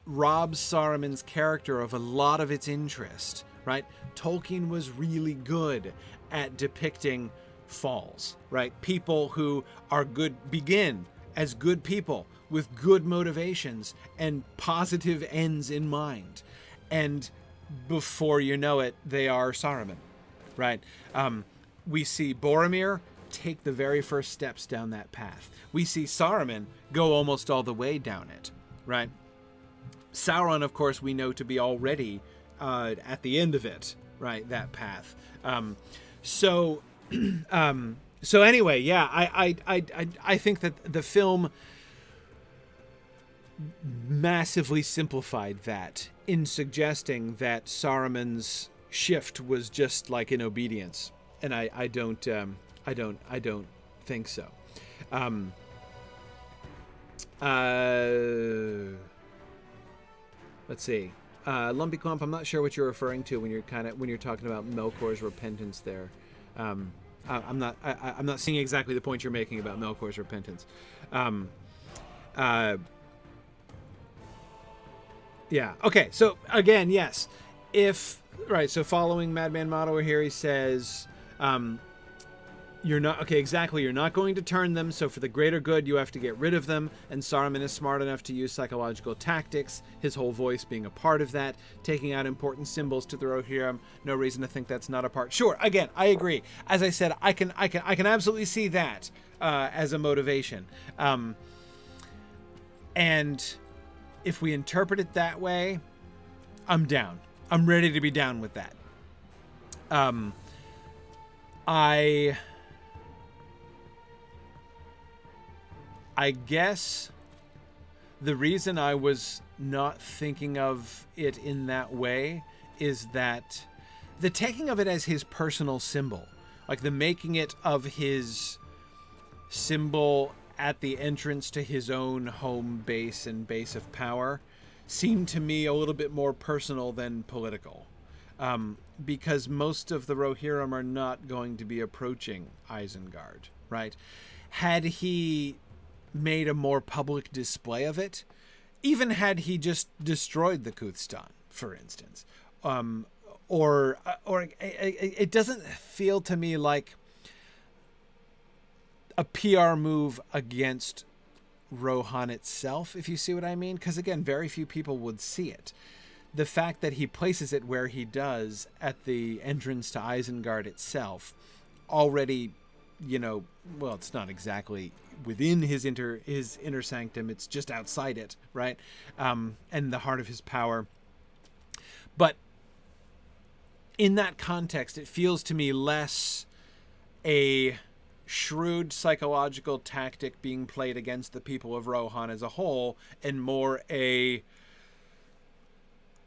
Speaker 1: robs Saruman's character of a lot of its interest, right? Tolkien was really good at depicting falls, right? People who are good begin as good people with good motivations and positive ends in mind. And before you know it, they are Saruman, right? We see Boromir take the very first steps down that path. We see Saruman go almost all the way down it, right? Sauron, of course, we know to be already at the end of it, right? That path. So anyway, yeah, I think that the film massively simplified that in suggesting that Saruman's shift was just like in obedience, and I don't think so. Let's see. Lumpy Clump, I'm not sure what you're referring to when you're talking about Melkor's repentance there. I'm not seeing exactly the point you're making about Melkor's repentance. Yeah. Okay. So again, yes. So following Madman Modeler here, he says, you're not going to turn them. So for the greater good, you have to get rid of them. And Saruman is smart enough to use psychological tactics, his whole voice being a part of that, taking out important symbols to the Rohirrim. No reason to think that's not a part. Sure. Again, I agree. As I said, I can absolutely see that as a motivation. And if we interpret it that way, I'm down. I'm ready to be down with that. I guess the reason I was not thinking of it in that way is that the taking of it as his personal symbol, like the making it of his symbol at the entrance to his own home base and base of power, seemed to me a little bit more personal than political. Because most of the Rohirrim are not going to be approaching Isengard, right? Had he made a more public display of it, even had he just destroyed the Kuthstan, for instance, or it doesn't feel to me like a PR move against Rohan itself, if you see what I mean, because again, very few people would see it. The fact that he places it where he does at the entrance to Isengard itself already, well, it's not exactly within his inner sanctum, it's just outside it, right? And the heart of his power. But in that context, it feels to me less a shrewd psychological tactic being played against the people of Rohan as a whole, and more I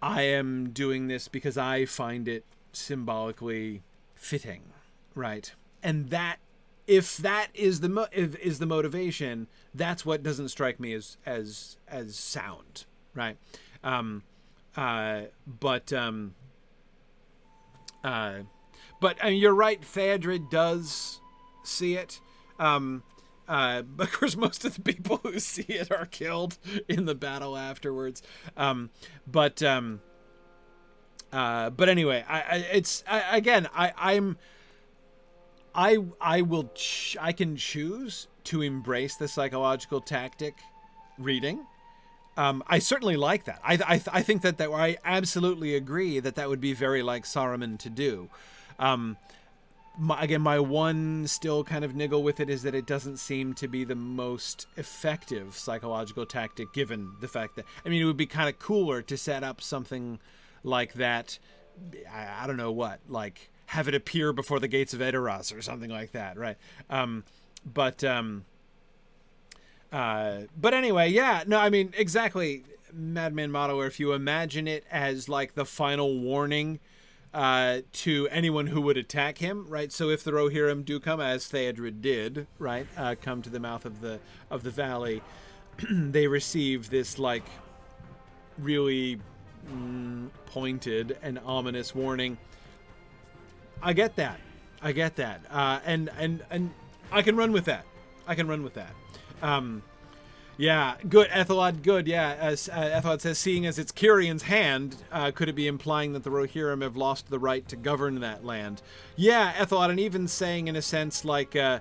Speaker 1: am doing this because I find it symbolically fitting, right? And that, if that is the motivation, that's what doesn't strike me as sound, right? But I mean, you're right. Theodred does see it. But of course, most of the people who see it are killed in the battle afterwards. But anyway, I can choose to embrace the psychological tactic reading. I certainly like that. I think that I absolutely agree that would be very like Saruman to do. My one still kind of niggle with it is that it doesn't seem to be the most effective psychological tactic, given the fact that, I mean, it would be kind of cooler to set up something like that. I don't know what, like have it appear before the gates of Edoras or something like that, right? But anyway, yeah, no, I mean, exactly, Madman Modeler, if you imagine it as like the final warning to anyone who would attack him, right? So if the Rohirrim do come, as Theodred did, right, come to the mouth of the valley, they receive this like really pointed and ominous warning. I get that, and I can run with that. Yeah, good, Ethelward, good, yeah. As Ethelward says, seeing as it's Kirian's hand, could it be implying that the Rohirrim have lost the right to govern that land? Yeah, Ethelward, and even saying in a sense like, I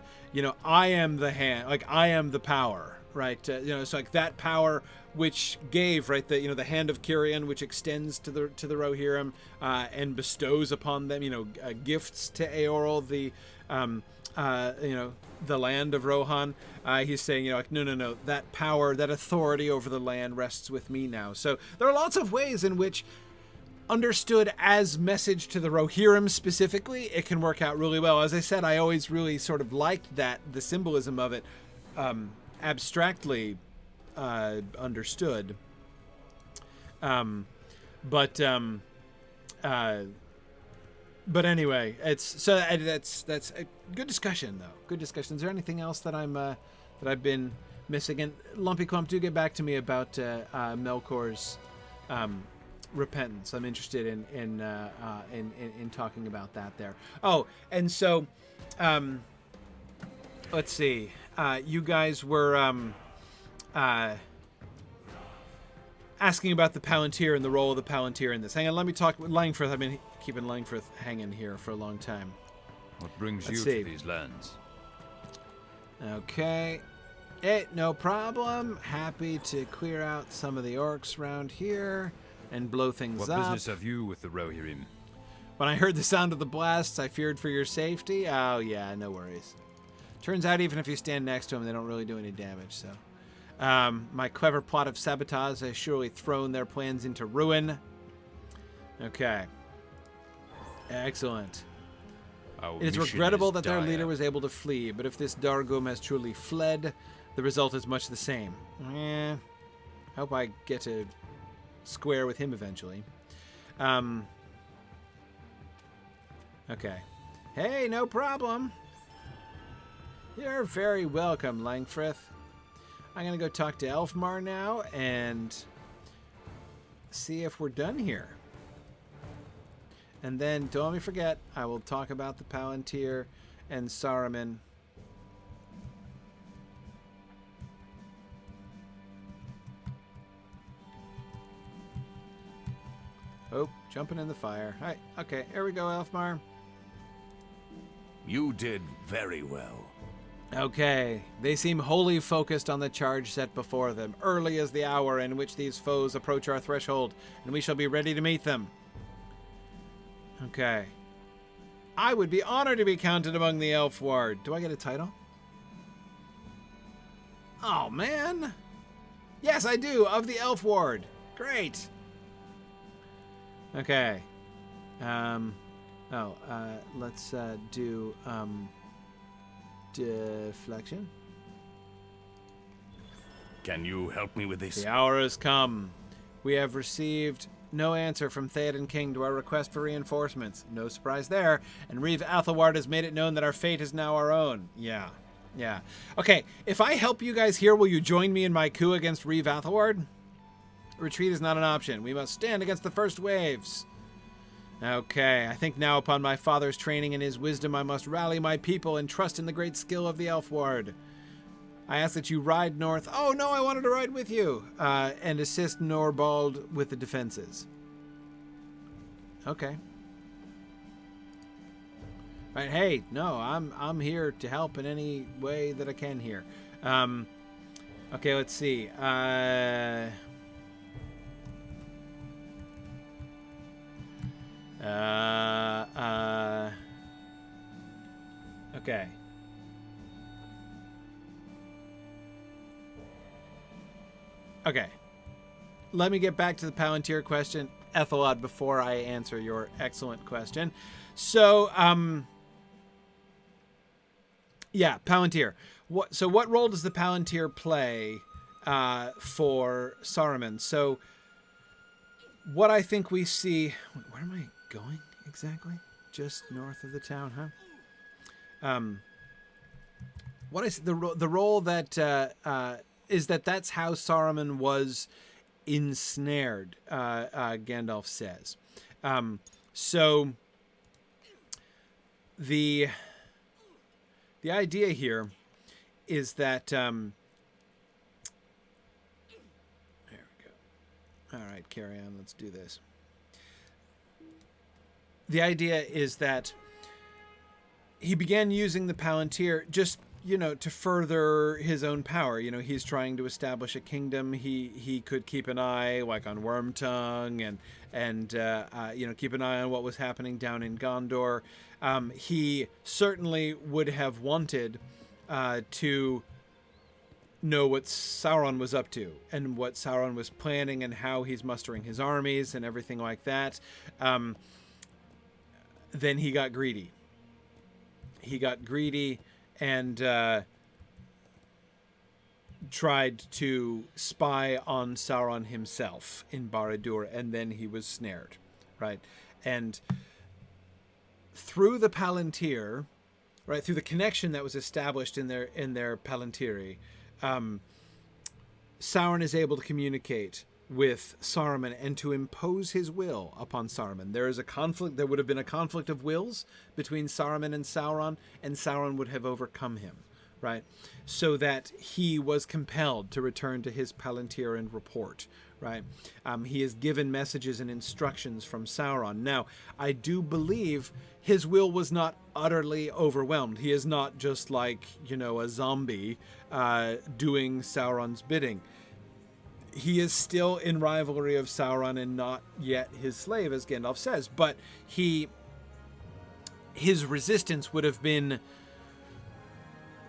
Speaker 1: am the hand, like I am the power, right? It's like that power which gave, right, the hand of Kirian, which extends to the Rohirrim and bestows upon them, gifts to Eorl, the land of Rohan. He's saying, no, that power, that authority over the land rests with me now. So there are lots of ways in which, understood as message to the Rohirrim specifically, it can work out really well. As I said, I always really sort of liked the symbolism of it, abstractly understood. But anyway, that's a good discussion, though. Good discussion. Is there anything else that I've been missing? And Lumpy Clump, do get back to me about Melkor's repentance. I'm interested in talking about that there. Oh, and so let's see. You guys were asking about the Palantir and the role of the Palantir in this. Hang on, let me talk with Langforth. I've been keeping Langforth hanging here for a long time.
Speaker 2: What brings you to these lands?
Speaker 1: Okay. No problem. Happy to clear out some of the orcs around here and blow things up.
Speaker 2: What business have you with the Rohirrim?
Speaker 1: When I heard the sound of the blasts, I feared for your safety. Oh, yeah, no worries. Turns out even if you stand next to them, they don't really do any damage, so... my clever plot of sabotage has surely thrown their plans into ruin. Okay. Excellent. It is regrettable that their leader was able to flee, but if this Dargum has truly fled, the result is much the same. Hope I get to square with him eventually. Okay. Hey, no problem. You're very welcome, Langfrith. I'm going to go talk to Elfmar now and see if we're done here. And then, don't let me forget, I will talk about the Palantir and Saruman. Oh, jumping in the fire. Hi. Okay, here we go, Elfmar.
Speaker 3: You did very well.
Speaker 1: Okay, they seem wholly focused on the charge set before them. Early is the hour in which these foes approach our threshold, and we shall be ready to meet them. Okay. I would be honored to be counted among the Elfward. Do I get a title? Oh, man. Yes, I do, of the Elfward. Great. Okay. Let's do deflection.
Speaker 3: Can you help me with this?
Speaker 1: The hour has come. We have received no answer from Theoden King to our request for reinforcements. No surprise there. And Reeve Athelward has made it known that our fate is now our own. Yeah. Okay, if I help you guys here, will you join me in my coup against Reeve Athelward? Retreat is not an option. We must stand against the first waves. Okay, I think now upon my father's training and his wisdom, I must rally my people and trust in the great skill of the Elfward. I ask that you ride north. Oh, no, I wanted to ride with you. And assist Norbald with the defenses. Okay. Right, hey, no, I'm here to help in any way that I can here. Okay, let's see. Okay. Okay. Let me get back to the Palantir question, Ethelward, before I answer your excellent question. So, yeah, Palantir. What role does the Palantir play for Saruman? So, what I think we see... Where am I going exactly? Just north of the town, huh? What is the role that is that's how Saruman was ensnared? Gandalf says. So the idea here is that there we go. All right, carry on. Let's do this. The idea is that he began using the Palantir just, to further his own power. He's trying to establish a kingdom. He could keep an eye like on Wormtongue and keep an eye on what was happening down in Gondor. He certainly would have wanted to know what Sauron was up to and what Sauron was planning and how he's mustering his armies and everything like that. Then he got greedy. And tried to spy on Sauron himself in Barad-dûr, and then he was snared, right? And through the Palantir, right, through the connection that was established in their Palantiri, Sauron is able to communicate with Saruman and to impose his will upon Saruman. There is a conflict. There would have been a conflict of wills between Saruman and Sauron would have overcome him, right? So that he was compelled to return to his Palantir and report, right? He is given messages and instructions from Sauron. Now, I do believe his will was not utterly overwhelmed. He is not just like, a zombie doing Sauron's bidding. He is still in rivalry of Sauron and not yet his slave, as Gandalf says. But his resistance would have been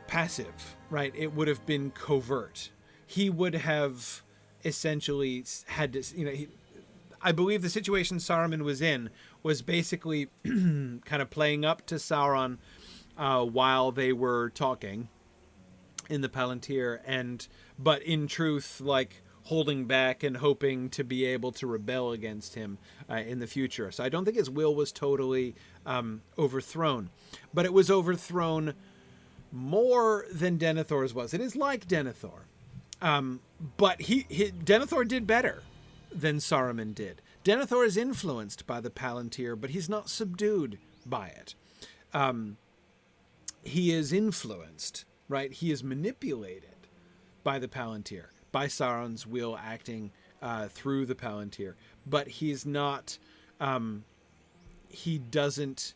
Speaker 1: passive, right? It would have been covert. He would have essentially had to, I believe the situation Saruman was in was basically kind of playing up to Sauron while they were talking in the Palantir, but in truth, like, holding back and hoping to be able to rebel against him in the future. So I don't think his will was totally overthrown, but it was overthrown more than Denethor's was. It is like Denethor, but Denethor did better than Saruman did. Denethor is influenced by the Palantir, but he's not subdued by it. He is influenced, right? He is manipulated by the Palantir, by Sauron's will acting through the Palantir, but he's not. He doesn't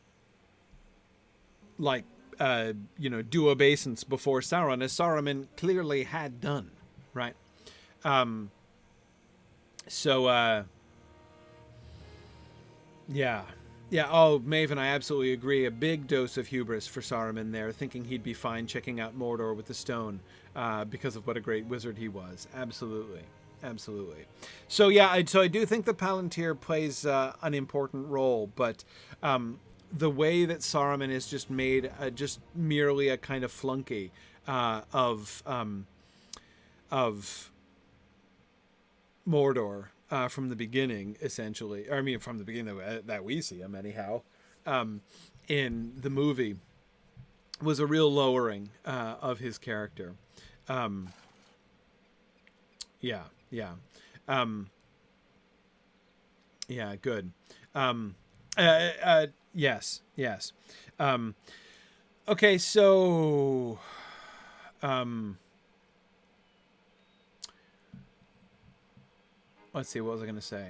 Speaker 1: do obeisance before Sauron, as Saruman clearly had done, right? Yeah. Oh, Maven, I absolutely agree. A big dose of hubris for Saruman there, thinking he'd be fine checking out Mordor with the stone because of what a great wizard he was. Absolutely. So yeah, I do think the Palantir plays an important role, but the way that Saruman is just made just merely a kind of flunky of Mordor from the beginning, essentially. Or, I mean, from the beginning that we see him, anyhow, in the movie, was a real lowering of his character. Yeah, good. Yes. Okay, so... let's see, what was I going to say?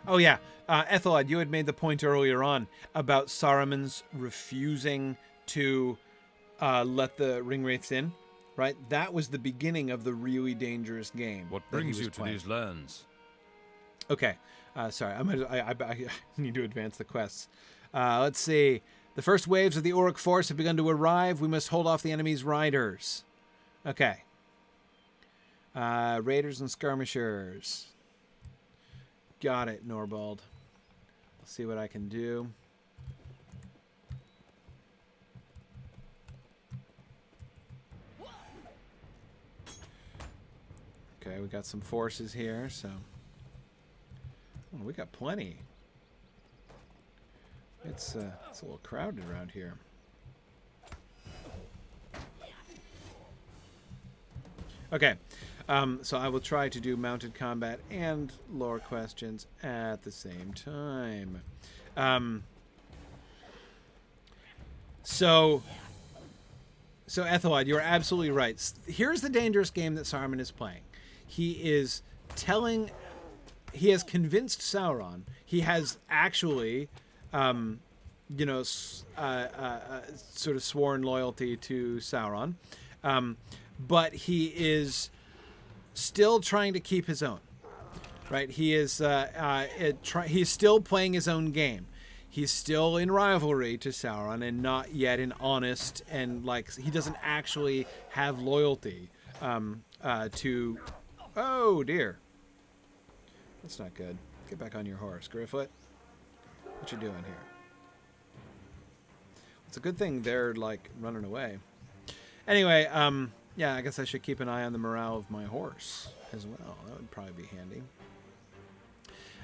Speaker 1: Oh, yeah. Ethelward, you had made the point earlier on about Saruman's refusing to let the Ringwraiths in, right? That was the beginning of the really dangerous game.
Speaker 2: What brings you to these lands?
Speaker 1: Okay. Sorry, I need to advance the quests. Let's see. The first waves of the Orc force have begun to arrive. We must hold off the enemy's riders. Okay. Raiders and skirmishers. Got it, Norbald. Let's see what I can do. Okay, we got some forces here, so... Oh, we got plenty. It's a little crowded around here. Okay, so I will try to do mounted combat and lore questions at the same time. So Ethelward, you're absolutely right. Here's the dangerous game that Saruman is playing. He has convinced Sauron. He has actually, sort of sworn loyalty to Sauron. But he is still trying to keep his own, right? He is he's still playing his own game. He's still in rivalry to Sauron and not yet in honest, and he doesn't actually have loyalty to... Oh, dear. That's not good. Get back on your horse, Gryfflet. What you doing here? It's a good thing they're, running away. Anyway, yeah, I guess I should keep an eye on the morale of my horse as well. That would probably be handy.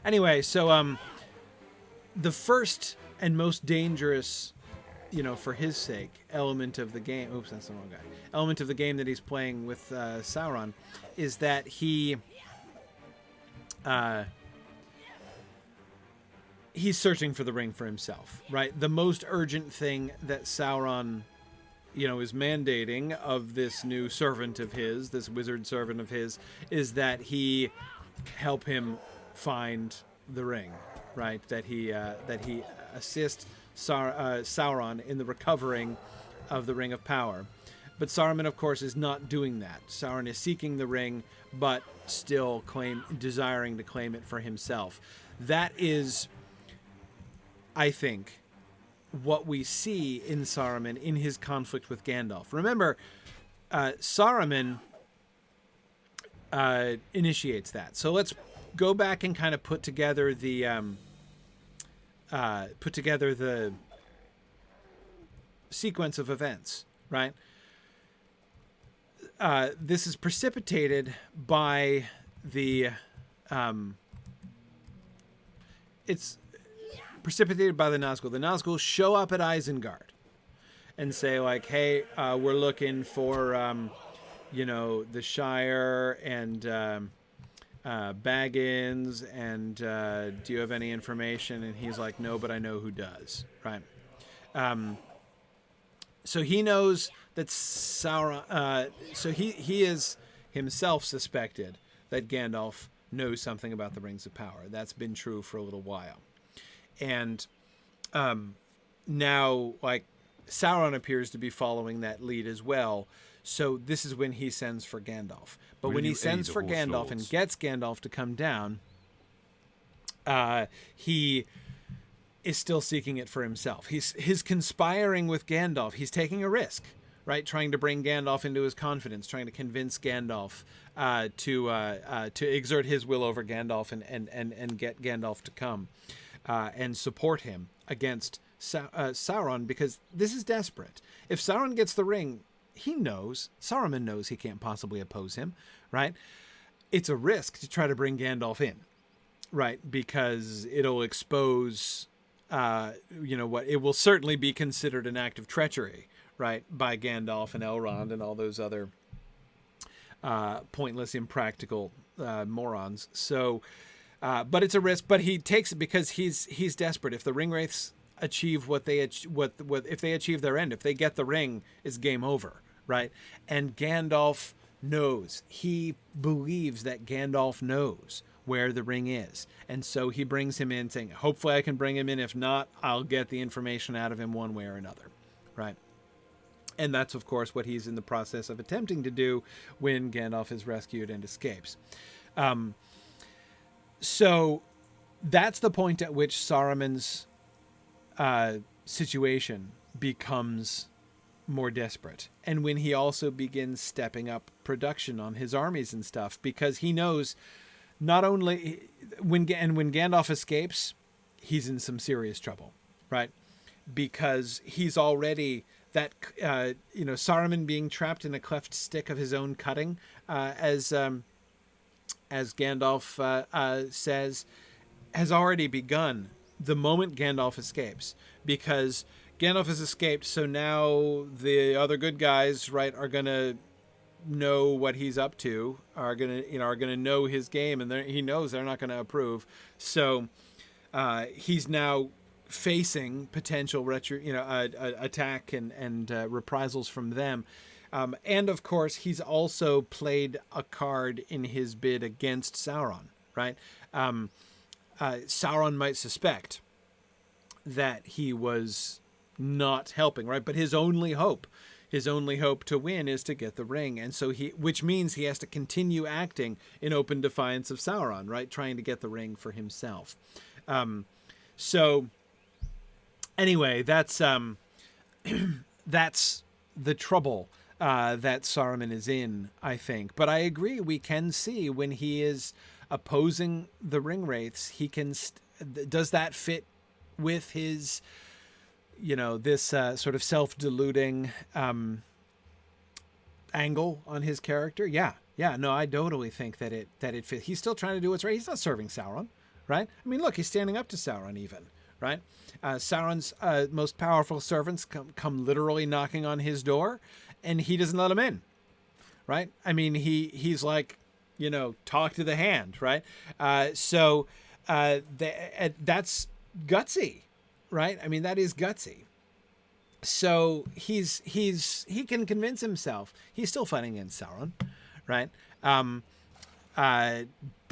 Speaker 1: Anyway, so the first and most dangerous, for his sake, element of the game... Oops, that's the wrong guy. Element of the game that he's playing with Sauron is that he's searching for the ring for himself, right? The most urgent thing that Sauron... is mandating of this new servant of his, this wizard servant of his, is that he help him find the ring, right? That he assist Sauron in the recovering of the Ring of Power. But Saruman, of course, is not doing that. Sauron is seeking the ring, but still desiring to claim it for himself. That is, I think, what we see in Saruman in his conflict with Gandalf. Remember, Saruman initiates that. So let's go back and kind of put together the sequence of events, right? this is precipitated by the it's precipitated by the Nazgul. The Nazgul show up at Isengard and say like, hey, we're looking for the Shire and Baggins, and do you have any information? And he's like, no, but I know who does, right? So he knows that Sauron, so he is himself suspected that Gandalf knows something about the Rings of Power. That's been true for a little while. And now, like, Sauron appears to be following that lead as well. So this is when he sends for Gandalf. But when he sends for Gandalf and gets Gandalf to come down, he is still seeking it for himself. He's conspiring with Gandalf. He's taking a risk, right? Trying to bring Gandalf into his confidence, trying to convince Gandalf to exert his will over Gandalf and get Gandalf to come and support him against Sauron, because this is desperate. If Sauron gets the ring, Saruman knows he can't possibly oppose him, right? It's a risk to try to bring Gandalf in, right? Because it'll expose, it will certainly be considered an act of treachery, right? By Gandalf and Elrond and all those other pointless, impractical morons. So, but it's a risk, but he takes it because he's desperate. If the Ringwraiths achieve what if they achieve their end, if they get the ring, it's game over, right? And Gandalf knows. He believes that Gandalf knows where the ring is, and so he brings him in, saying, "Hopefully, I can bring him in. If not, I'll get the information out of him one way or another," right? And that's, of course, what he's in the process of attempting to do when Gandalf is rescued and escapes. So that's the point at which Saruman's situation becomes more desperate, and when he also begins stepping up production on his armies and stuff, because he knows not only when Gandalf escapes, he's in some serious trouble, right? Because he's already that Saruman being trapped in a cleft stick of his own cutting, as Gandalf says, has already begun the moment Gandalf escapes, because Gandalf has escaped. So now the other good guys, right, are going to know what he's up to, are going to know his game, and he knows they're not going to approve. So he's now facing potential attack and reprisals from them. And of course, he's also played a card in his bid against Sauron, right? Sauron might suspect that he was not helping, right? But his only hope to win is to get the ring. And so which means he has to continue acting in open defiance of Sauron, right? Trying to get the ring for himself. So anyway, that's the trouble that Saruman is in, I think. But I agree, we can see when he is opposing the Ringwraiths, he can does that fit with his this sort of self-deluding angle on his character? Yeah, no, I totally think that it fits. He's still trying to do what's right. He's not serving Sauron, right? I mean, look, he's standing up to Sauron even, right? Sauron's most powerful servants come literally knocking on his door, and he doesn't let them in, right? I mean, he's like, talk to the hand, right? So that's gutsy, right? I mean, that is gutsy. So he can convince himself he's still fighting against Sauron, right?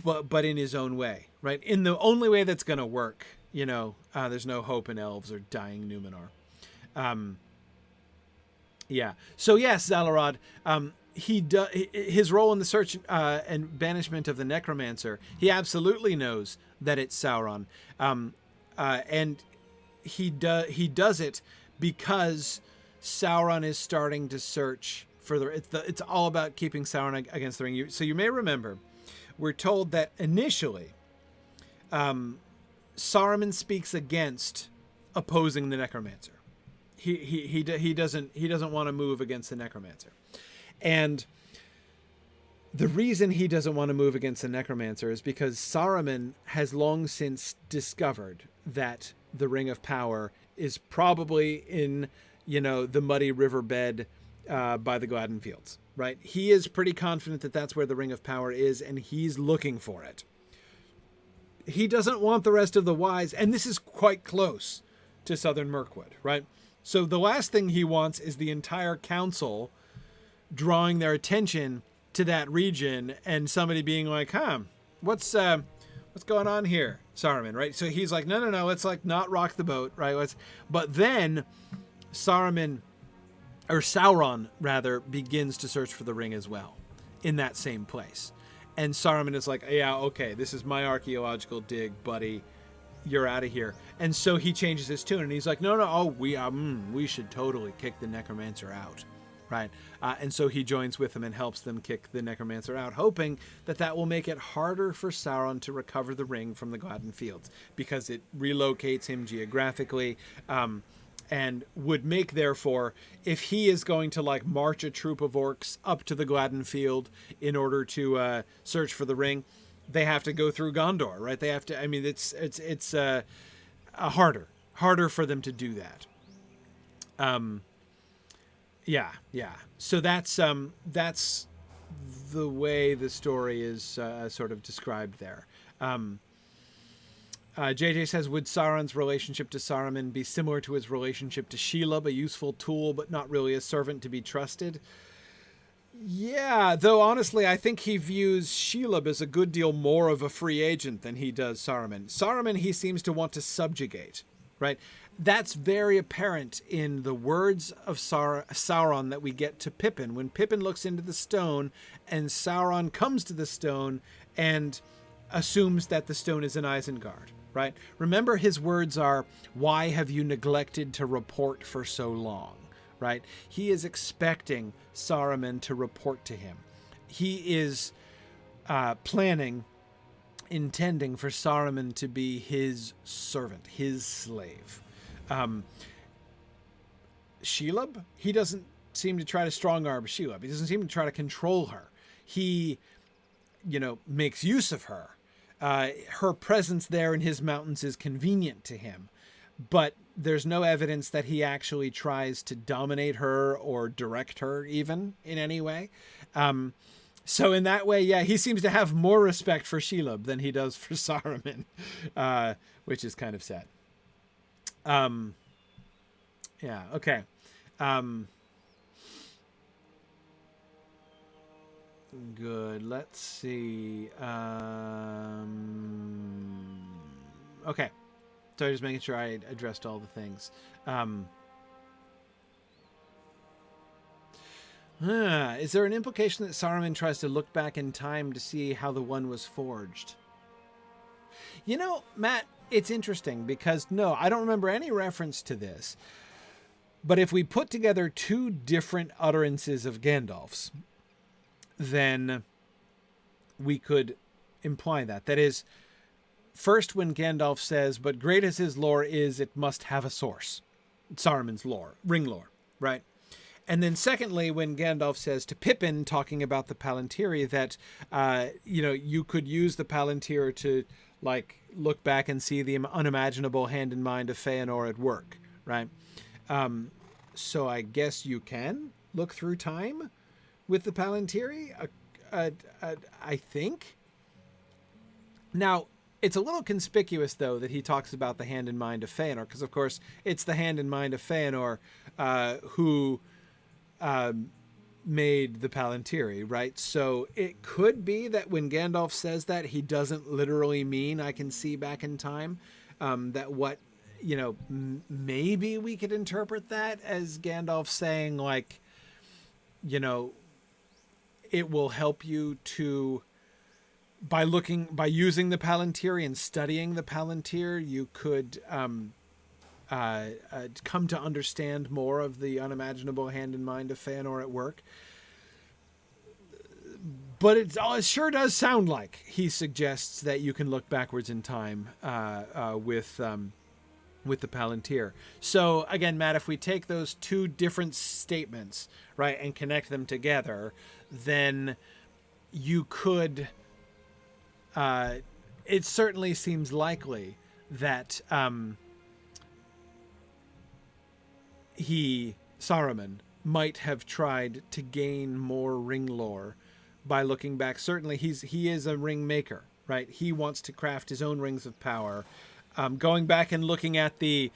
Speaker 1: But in his own way, right? In the only way that's going to work. There's no hope in elves or dying Numenor. Yeah. So yes, Zalarod, his role in the search and banishment of the necromancer, he absolutely knows that it's Sauron. And he does it because Sauron is starting to search further. It's all about keeping Sauron against the ring. So you may remember, we're told that initially, Saruman speaks against opposing the necromancer. He doesn't want to move against the necromancer, and
Speaker 4: The reason he doesn't want to move against the necromancer is because Saruman has long since discovered that the Ring of Power is probably in, the muddy riverbed by the Gladden Fields, right? He is pretty confident that that's where the Ring of Power is, and he's looking for it. He doesn't want the rest of the wise, and this is quite close to Southern Mirkwood, right? So the last thing he wants is the entire council drawing their attention to that region and somebody being like, what's going on here, Saruman, right? So he's like, no, let's not rock the boat, right? But then Sauron rather begins to search for the ring as well in that same place. And Saruman is like, yeah, okay, this is my archaeological dig, buddy. You're out of here. And so he changes his tune and he's like, no, we should totally kick the necromancer out. Right. And so he joins with them and helps them kick the necromancer out, hoping that will make it harder for Sauron to recover the ring from the Gladden Fields, because it relocates him geographically, and would make, therefore, if he is going to march a troop of orcs up to the Gladden Field in order to search for the ring, they have to go through Gondor, right? They have to. I mean, it's harder for them to do that. Yeah. So that's the way the story is sort of described there. JJ says, would Sauron's relationship to Saruman be similar to his relationship to Shelob, a useful tool but not really a servant to be trusted? Yeah, though honestly, I think he views Shelob as a good deal more of a free agent than he does Saruman. Saruman, he seems to want to subjugate, right? That's very apparent in the words of Sauron that we get to Pippin. When Pippin looks into the stone and Sauron comes to the stone and assumes that the stone is an Isengard, right? Remember, his words are, "Why have you neglected to report for so long?" Right? He is expecting Saruman to report to him. He is intending for Saruman to be his servant, his slave. Shelob, he doesn't seem to try to strong-arm Shelob. He doesn't seem to try to control her. He, makes use of her. Her presence there in his mountains is convenient to him, but there's no evidence that he actually tries to dominate her or direct her even in any way. So in that way, yeah, he seems to have more respect for Shelob than he does for Saruman, which is kind of sad. Yeah, okay. Good. Let's see. Okay. So just making sure I addressed all the things. Is there an implication that Saruman tries to look back in time to see how the one was forged? Matt, it's interesting because, no, I don't remember any reference to this. But if we put together two different utterances of Gandalf's, then we could imply that. That is, first when Gandalf says, but great as his lore is, it must have a source. Saruman's lore, ring lore, right? And then secondly, when Gandalf says to Pippin, talking about the Palantir, that, you could use the Palantir to, look back and see the unimaginable hand and mind of Feanor at work, right? So I guess you can look through time with the Palantir, I think. Now, it's a little conspicuous, though, that he talks about the hand and mind of Feanor, because, of course, it's the hand and mind of Feanor who made the Palantir, right? So it could be that when Gandalf says that, he doesn't literally mean I can see back in time. That what, maybe we could interpret that as Gandalf saying, it will help you to, by using the Palantir and studying the Palantir, you could come to understand more of the unimaginable hand and mind of Feanor at work. But it sure does sound like he suggests that you can look backwards in time with the Palantir. So again, Matt, if we take those two different statements, right, and connect them together, then you could. It certainly seems likely that Saruman, might have tried to gain more ring lore by looking back. Certainly, he is a ring maker, right? He wants to craft his own rings of power. Going back and looking at the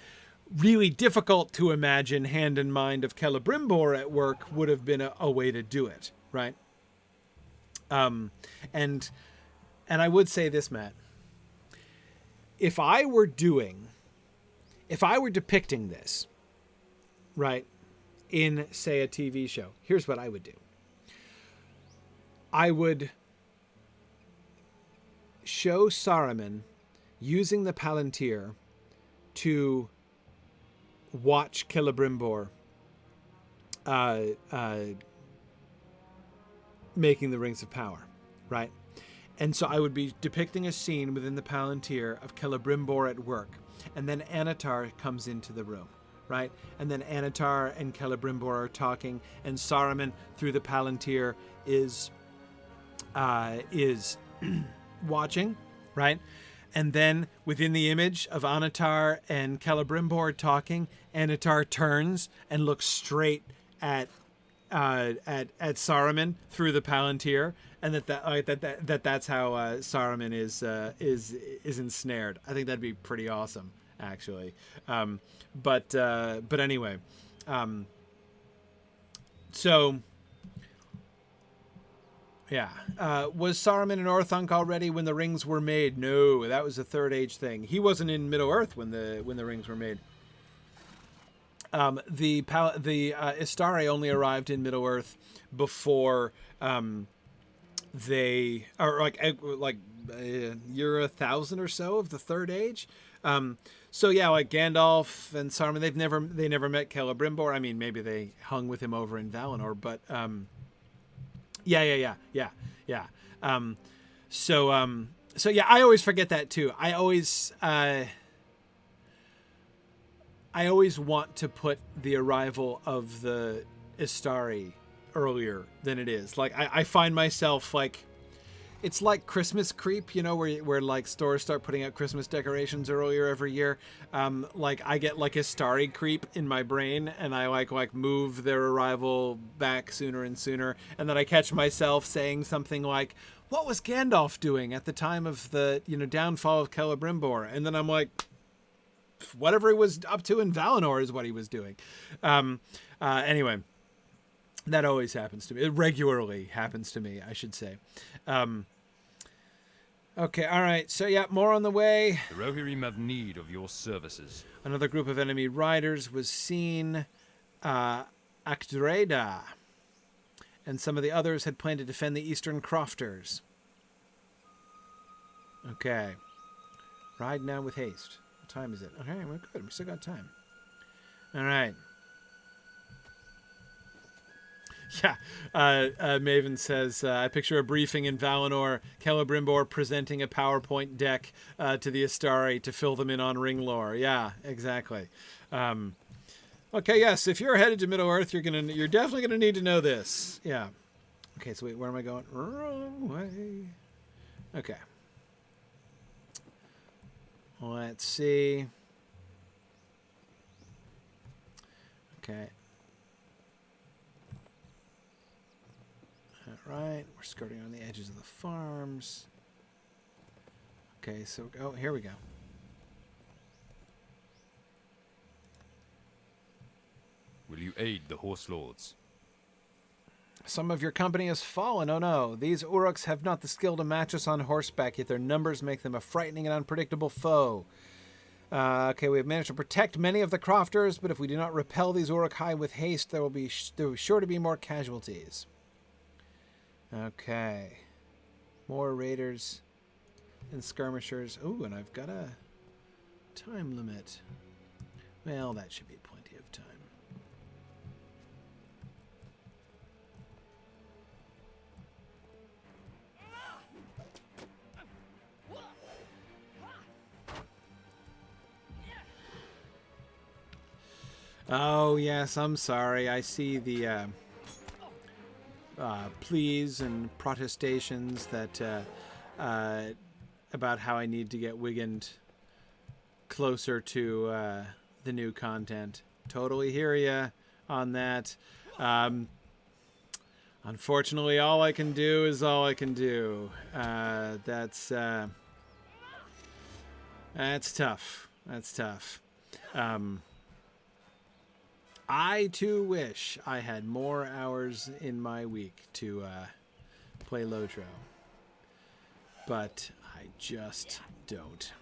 Speaker 4: really difficult to imagine hand and mind of Celebrimbor at work would have been a way to do it, right? And I would say this, Matt. If I were depicting this, right, in, say, a TV show, here's what I would do. I would show Saruman using the Palantir to watch Celebrimbor making the Rings of Power, right? And so I would be depicting a scene within the Palantir of Celebrimbor at work, and then Anatar comes into the room, right? And then Anatar and Celebrimbor are talking, and Saruman through the Palantir is watching, right? And then within the image of Anatar and Celebrimbor talking, Anatar turns and looks straight at Saruman through the Palantir, and that's how Saruman is ensnared. I think that'd be pretty awesome, actually. But anyway, so yeah, was Saruman in Orthanc already when the rings were made? No, that was a Third Age thing. He wasn't in Middle Earth when the rings were made. The Istari only arrived in Middle Earth before they are like year 1000 or so of the Third Age. So yeah, like Gandalf and Saruman, they never met Celebrimbor. I mean, maybe they hung with him over in Valinor, but yeah. So yeah, I always forget that too. I always want to put the arrival of the Istari earlier than it is. Like I find myself like, it's like Christmas creep, you know, where like stores start putting out Christmas decorations earlier every year. Like I get like Istari creep in my brain, and I like move their arrival back sooner and sooner. And then I catch myself saying something like, "What was Gandalf doing at the time of the downfall of Celebrimbor?" And then I'm like, whatever he was up to in Valinor is what he was doing. Anyway, that always happens to me. It regularly happens to me, I should say. Okay, all right. So yeah, more on the way.
Speaker 2: The Rohirrim have need of your services.
Speaker 4: Another group of enemy riders was seen. Akdreda. And some of the others had planned to defend the Eastern Crofters. Okay. Ride now with haste. What time is it? Okay, we're good. We still got time. All right. Yeah. Maven says, I picture a briefing in Valinor, Celebrimbor presenting a PowerPoint deck to the Istari to fill them in on ring lore. Yeah, exactly. Okay, yes, if you're headed to Middle-earth, you're definitely gonna need to know this. Yeah. Okay, so wait, where am I going? Wrong way. Okay. Let's see. Okay. All right, we're skirting on the edges of the farms. Okay, so here we go.
Speaker 2: Will you aid the horse lords?
Speaker 4: Some of your company has fallen. Oh no, these Orcs have not the skill to match us on horseback, yet their numbers make them a frightening and unpredictable foe. Okay, we have managed to protect many of the Crofters, but if we do not repel these Uruk-hai with haste, there will be sure to be more casualties. Okay. More raiders and skirmishers. Ooh, and I've got a time limit. Well, that should be plenty of time. Oh, yes, I'm sorry. I see the... pleas and protestations that about how I need to get Wigand closer to the new content. Totally hear ya on that. Unfortunately, all I can do is all I can do. That's tough. That's tough. I too wish I had more hours in my week to play Lotro, but I just don't.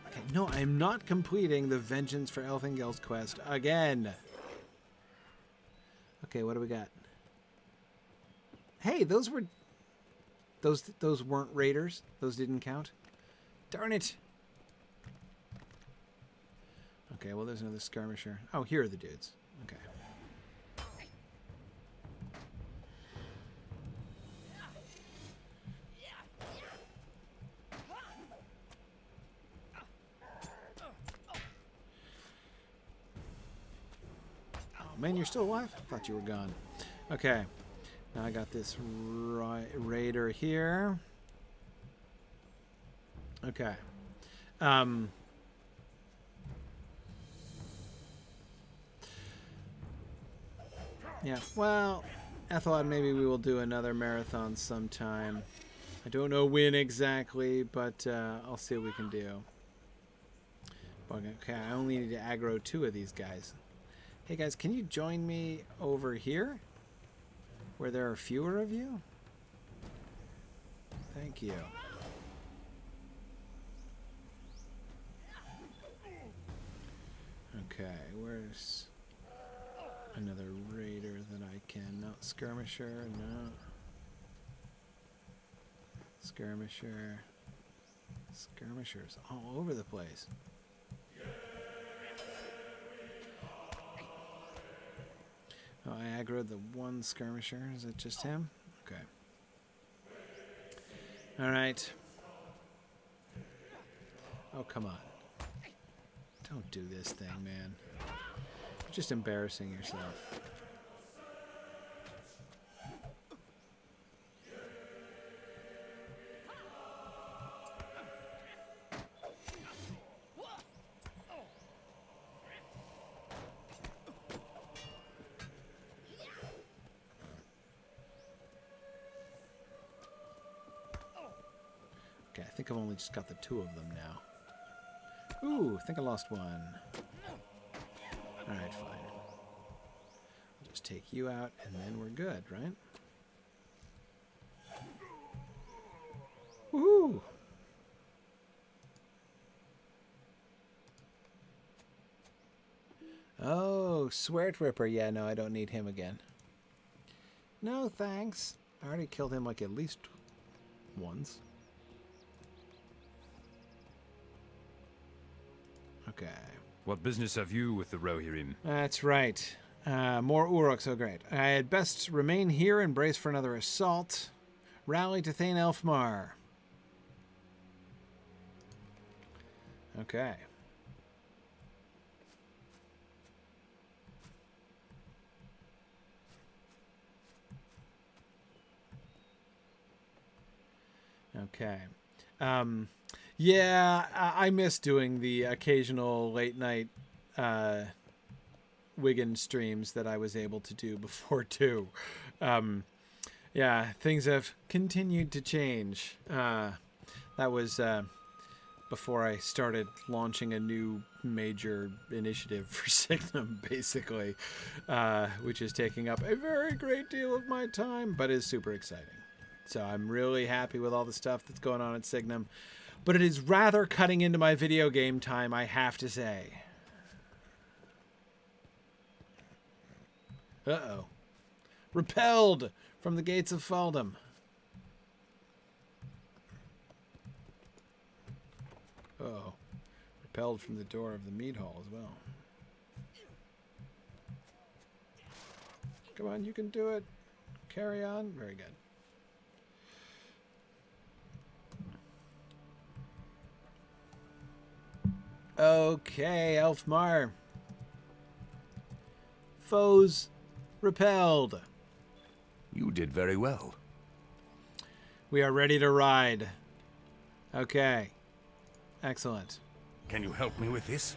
Speaker 4: Okay, no, I'm not completing the Vengeance for Elfingel's quest again. Okay, what do we got? Hey, those weren't raiders. Those didn't count. Darn it. Okay, well, there's another skirmisher. Oh, here are the dudes. Okay. Oh, man, you're still alive? I thought you were gone. Okay. Now I got this raider here. Okay. Yeah, well, Athelward, maybe we will do another marathon sometime. I don't know when exactly, but I'll see what we can do. Okay, I only need to aggro 2 of these guys. Hey guys, can you join me over here? Where there are fewer of you? Thank you. Okay, where's another raider that I can... No, skirmisher, no. Skirmisher. Skirmishers all over the place. Oh, I aggroed the one skirmisher. Is it just him? Okay. Alright. Oh, come on. Don't do this thing, man. You're just embarrassing yourself. Okay, I think I've only just got the 2 of them now. Ooh, I think I lost one. Alright, fine. I'll just take you out, and then we're good, right? Woohoo! Oh, Sweat Ripper. Yeah, no, I don't need him again. No, thanks. I already killed him like at least once. Okay.
Speaker 2: What business have you with the Rohirrim?
Speaker 4: That's right. More Orcs, oh great. I had best remain here and brace for another assault. Rally to Thane Elfmar. Okay. Okay. Yeah, I miss doing the occasional late night Wigan streams that I was able to do before too. Yeah, things have continued to change. That was before I started launching a new major initiative for Signum, basically, which is taking up a very great deal of my time, but is super exciting. So I'm really happy with all the stuff that's going on at Signum. But it is rather cutting into my video game time, I have to say. Uh-oh. Repelled from the gates of Faldham. Uh-oh. Repelled from the door of the mead hall as well. Come on, you can do it. Carry on. Very good. Okay, Elfmar. Foes repelled.
Speaker 3: You did very well.
Speaker 4: We are ready to ride. Okay. Excellent.
Speaker 3: Can you help me with this?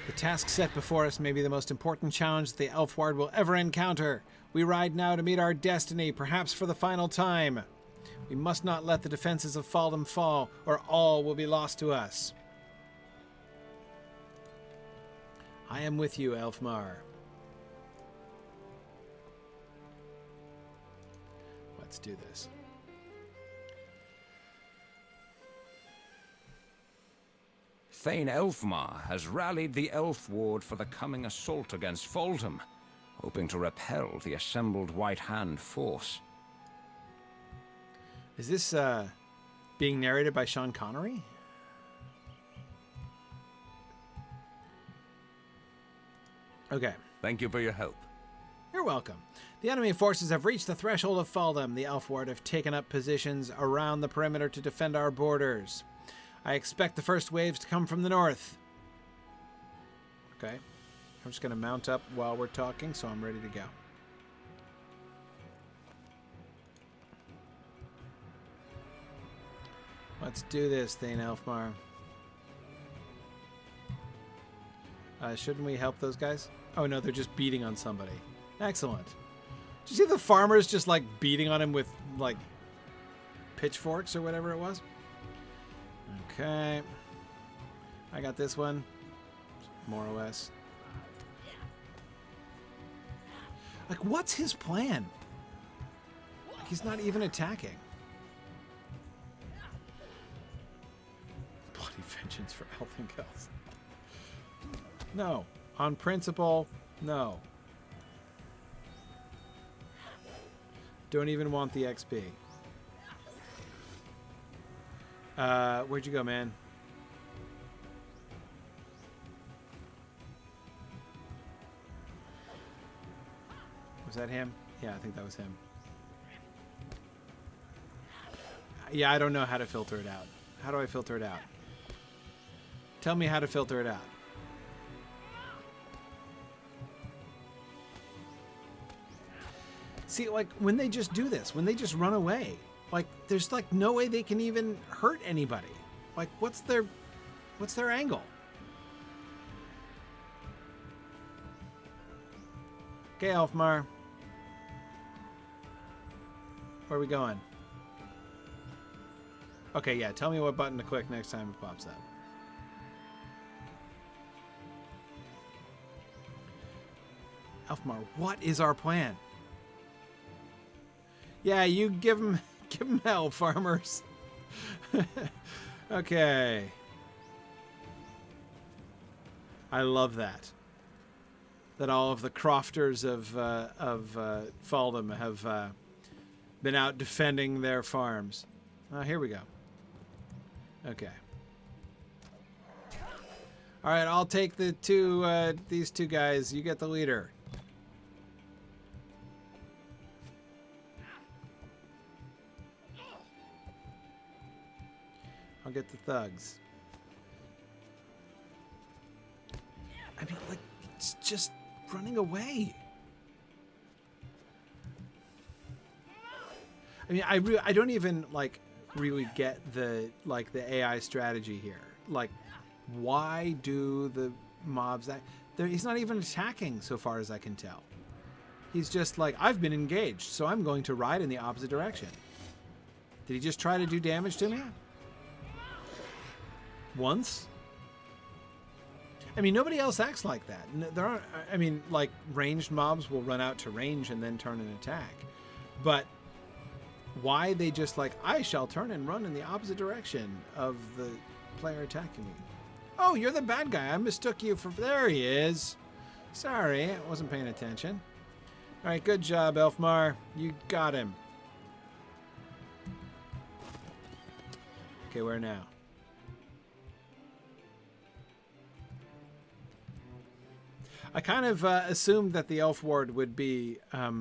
Speaker 4: The task set before us may be the most important challenge that the Elfward will ever encounter. We ride now to meet our destiny, perhaps for the final time. We must not let the defenses of Faldham fall, or all will be lost to us. I am with you, Elfmar. Let's do this.
Speaker 2: Thane Elfmar has rallied the Elfward for the coming assault against Faldham, hoping to repel the assembled White Hand force.
Speaker 4: Is this being narrated by Sean Connery? Okay.
Speaker 3: Thank you for your help.
Speaker 4: You're welcome. The enemy forces have reached the threshold of Faldham. The Elfward have taken up positions around the perimeter to defend our borders. I expect the first waves to come from the north. Okay. I'm just going to mount up while we're talking, so I'm ready to go. Let's do this, Thane Elfmar. Shouldn't we help those guys? Oh, no, they're just beating on somebody. Excellent. Did you see the farmers just, like, beating on him with, like, pitchforks or whatever it was? Okay. I got this one. More or less. Like, what's his plan? Like, he's not even attacking. Bloody vengeance for Elven Girls. No. On principle, no. Don't even want the XP. Where'd you go, man? Was that him? Yeah, I think that was him. Yeah, I don't know how to filter it out. How do I filter it out? Tell me how to filter it out. See, like, when they just do this, when they just run away, like, there's, like, no way they can even hurt anybody. Like, what's their angle? Okay, Elfmar. Where are we going? Okay, yeah, tell me what button to click next time it pops up. Elfmar, what is our plan? Yeah, you give them hell, farmers. Okay. I love that. That all of the crofters of Faldham have been out defending their farms. Here we go. Okay. All right, I'll take the these two guys. You get the leader. I'll get the thugs. I mean, like, it's just running away. I mean, I don't even, like, really get the AI strategy here. Like, why do the mobs that... He's not even attacking, so far as I can tell. He's just like, I've been engaged, so I'm going to ride in the opposite direction. Did he just try to do damage to me? Once? I mean, nobody else acts like that. There aren't... I mean, like, ranged mobs will run out to range and then turn and attack. But why they just like, I shall turn and run in the opposite direction of the player attacking me. Oh, you're the bad guy. I mistook you for... There he is. Sorry, I wasn't paying attention. All right, good job, Elfmar. You got him. Okay, where now? I kind of assumed that the Elfward would be a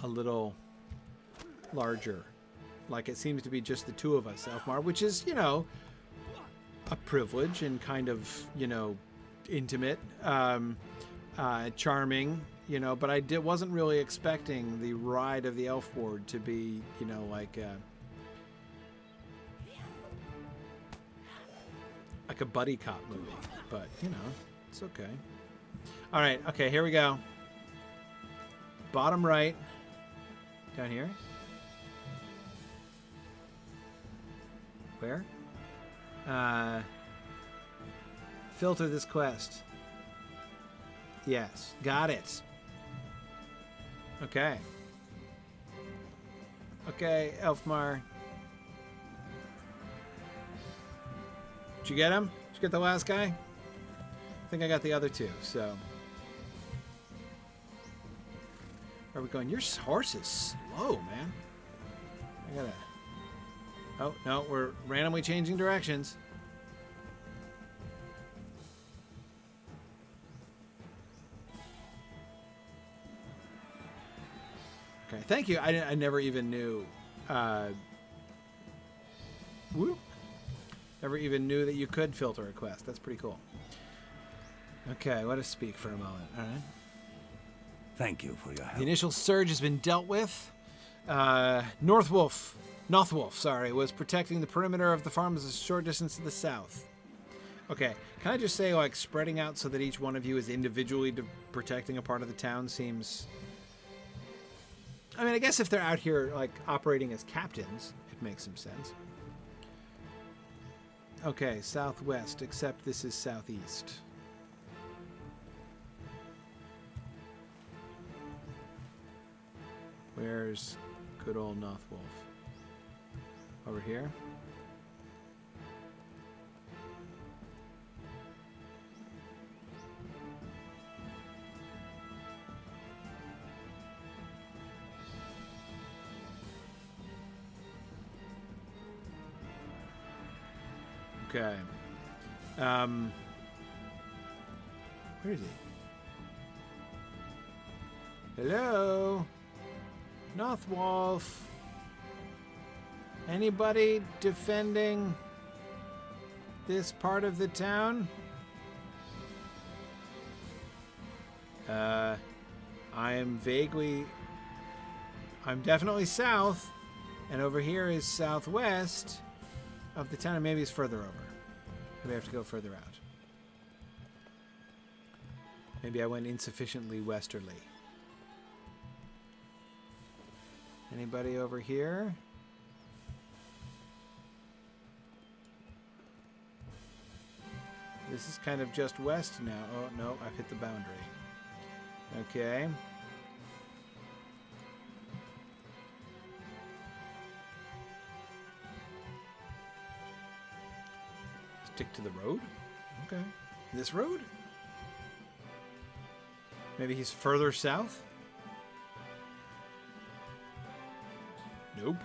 Speaker 4: little larger. Like, it seems to be just the two of us, Elfmar, which is, you know, a privilege and kind of, you know, intimate. charming, you know, but I wasn't really expecting the ride of the Elfward to be, you know, like a buddy cop movie. But, you know, it's okay. All right, okay, here we go. Bottom right. Down here. Where? Filter this quest. Yes, got it. Okay. Okay, Elfmar. Did you get him? Did you get the last guy? I think I got the other two, so. Where are we going? Your horse is slow, man. I gotta... Oh, no, we're randomly changing directions. Okay, thank you. I never even knew... whoop. Never even knew that you could filter a quest. That's pretty cool. Okay, let us speak for a moment. All right.
Speaker 3: Thank you for your help.
Speaker 4: The initial surge has been dealt with. Nothwolf, was protecting the perimeter of the farms a short distance to the south. Okay, can I just say, like, spreading out so that each one of you is individually protecting a part of the town seems... I mean, I guess if they're out here, like, operating as captains, it makes some sense. Okay, southwest, except this is southeast. Where's good old Nothwolf? Over here? Okay. Where is he? Hello? Nothwolf. Anybody defending this part of the town? I'm definitely south, and over here is southwest of the town, and maybe it's further over. Maybe I have to go further out. Maybe I went insufficiently westerly. Anybody over here? This is kind of just west now. Oh, no, I've hit the boundary. Okay. Stick to the road? Okay. This road? Maybe he's further south? Nope.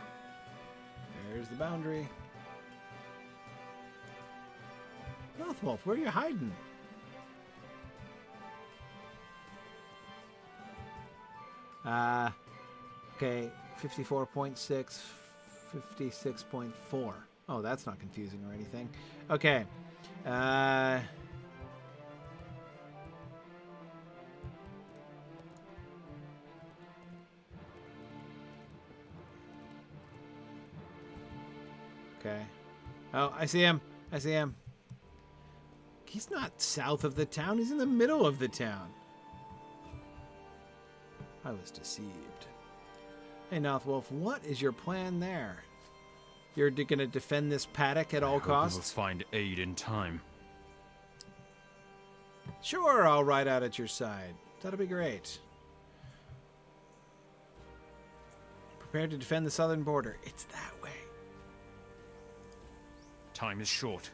Speaker 4: There's the boundary. Nothwolf, where are you hiding? Okay, 54.6, 56.4. Oh, that's not confusing or anything. Okay. Okay. Oh, I see him. I see him. He's not south of the town. He's in the middle of the town. I was deceived. Hey, Nothwolf, what is your plan there? You're going to defend this paddock at all costs?
Speaker 2: I hope you will find aid in time.
Speaker 4: Sure, I'll ride out at your side. That'll be great. Prepare to defend the southern border. It's that way.
Speaker 2: Time is short,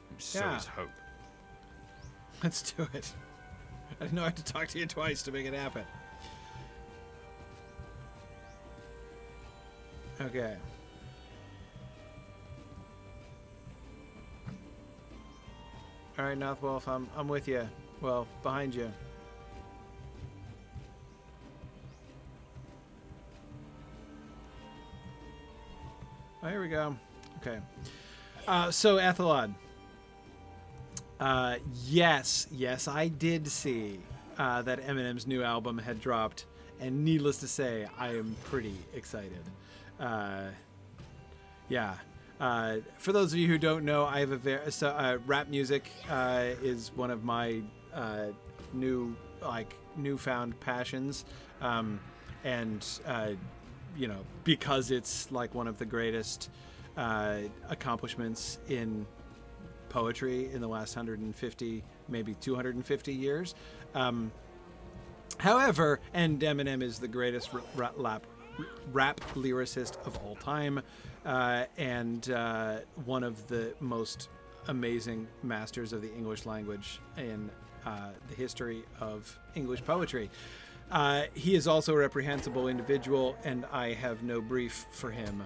Speaker 2: and so
Speaker 4: Yeah.
Speaker 2: is hope.
Speaker 4: Let's do it. I didn't know I had to talk to you twice to make it happen. Okay. All right, Nothwolf, I'm with you. Well, behind you. Oh, here we go. Okay. So Athelward. Yes, I did see that Eminem's new album had dropped, and needless to say, I am pretty excited. For those of you who don't know, I have rap music is one of my newfound passions, because it's like one of the greatest accomplishments in poetry in the last 150, maybe 250 years. However, and Eminem is the greatest rap lyricist of all time, and one of the most amazing masters of the English language in the history of English poetry. He is also a reprehensible individual, and I have no brief for him.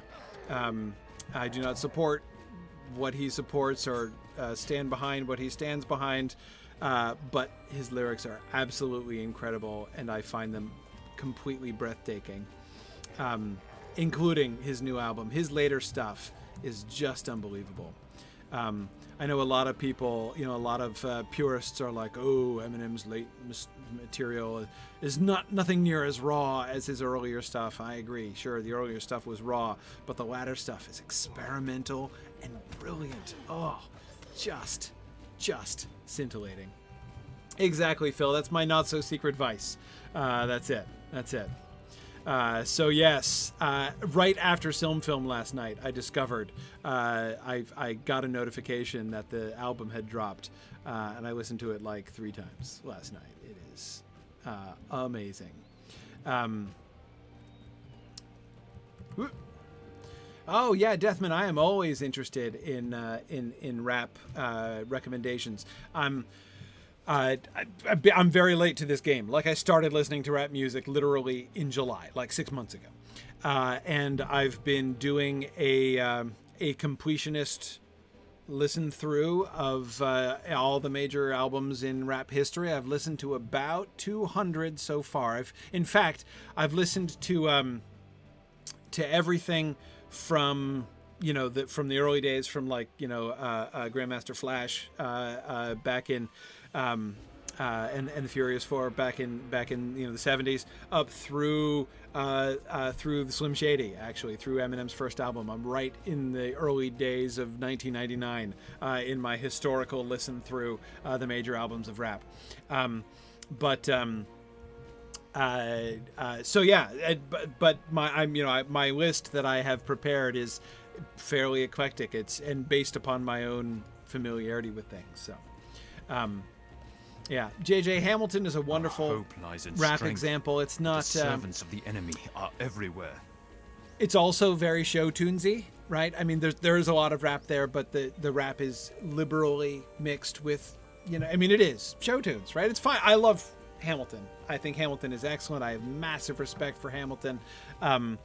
Speaker 4: I do not support what he supports or stand behind what he stands behind, but his lyrics are absolutely incredible, and I find them completely breathtaking, including his new album. His later stuff is just unbelievable. I know a lot of people, a lot of purists are like, oh, Eminem's late material is nothing near as raw as his earlier stuff. I agree. Sure, the earlier stuff was raw, but the latter stuff is experimental and brilliant. Oh, just scintillating. Exactly, Phil. That's my not-so-secret vice. That's it. So yes, right after Film last night, I discovered I got a notification that the album had dropped, and I listened to it like 3 times last night. It is amazing. Oh yeah, Deathman, I am always interested in rap recommendations. I'm very late to this game. Like, I started listening to rap music literally in July, like 6 months ago. And I've been doing a completionist listen through of all the major albums in rap history. I've listened to about 200 so far. I've listened to everything from from the early days, from Grandmaster Flash back in and the Furious Four back in the 70s, up through the Slim Shady, actually through Eminem's first album. I'm right in the early days of 1999 in my historical listen through the major albums of rap. But my list that I have prepared is fairly eclectic. It's based upon my own familiarity with things. So, J.J. Hamilton is a wonderful rap example. It's not.
Speaker 2: The servants of the enemy are everywhere.
Speaker 4: It's also very show tunesy, right? I mean, there's a lot of rap there, but the rap is liberally mixed with, it is show tunes, right? It's fine. I love Hamilton. I think Hamilton is excellent. I have massive respect for Hamilton. JJ,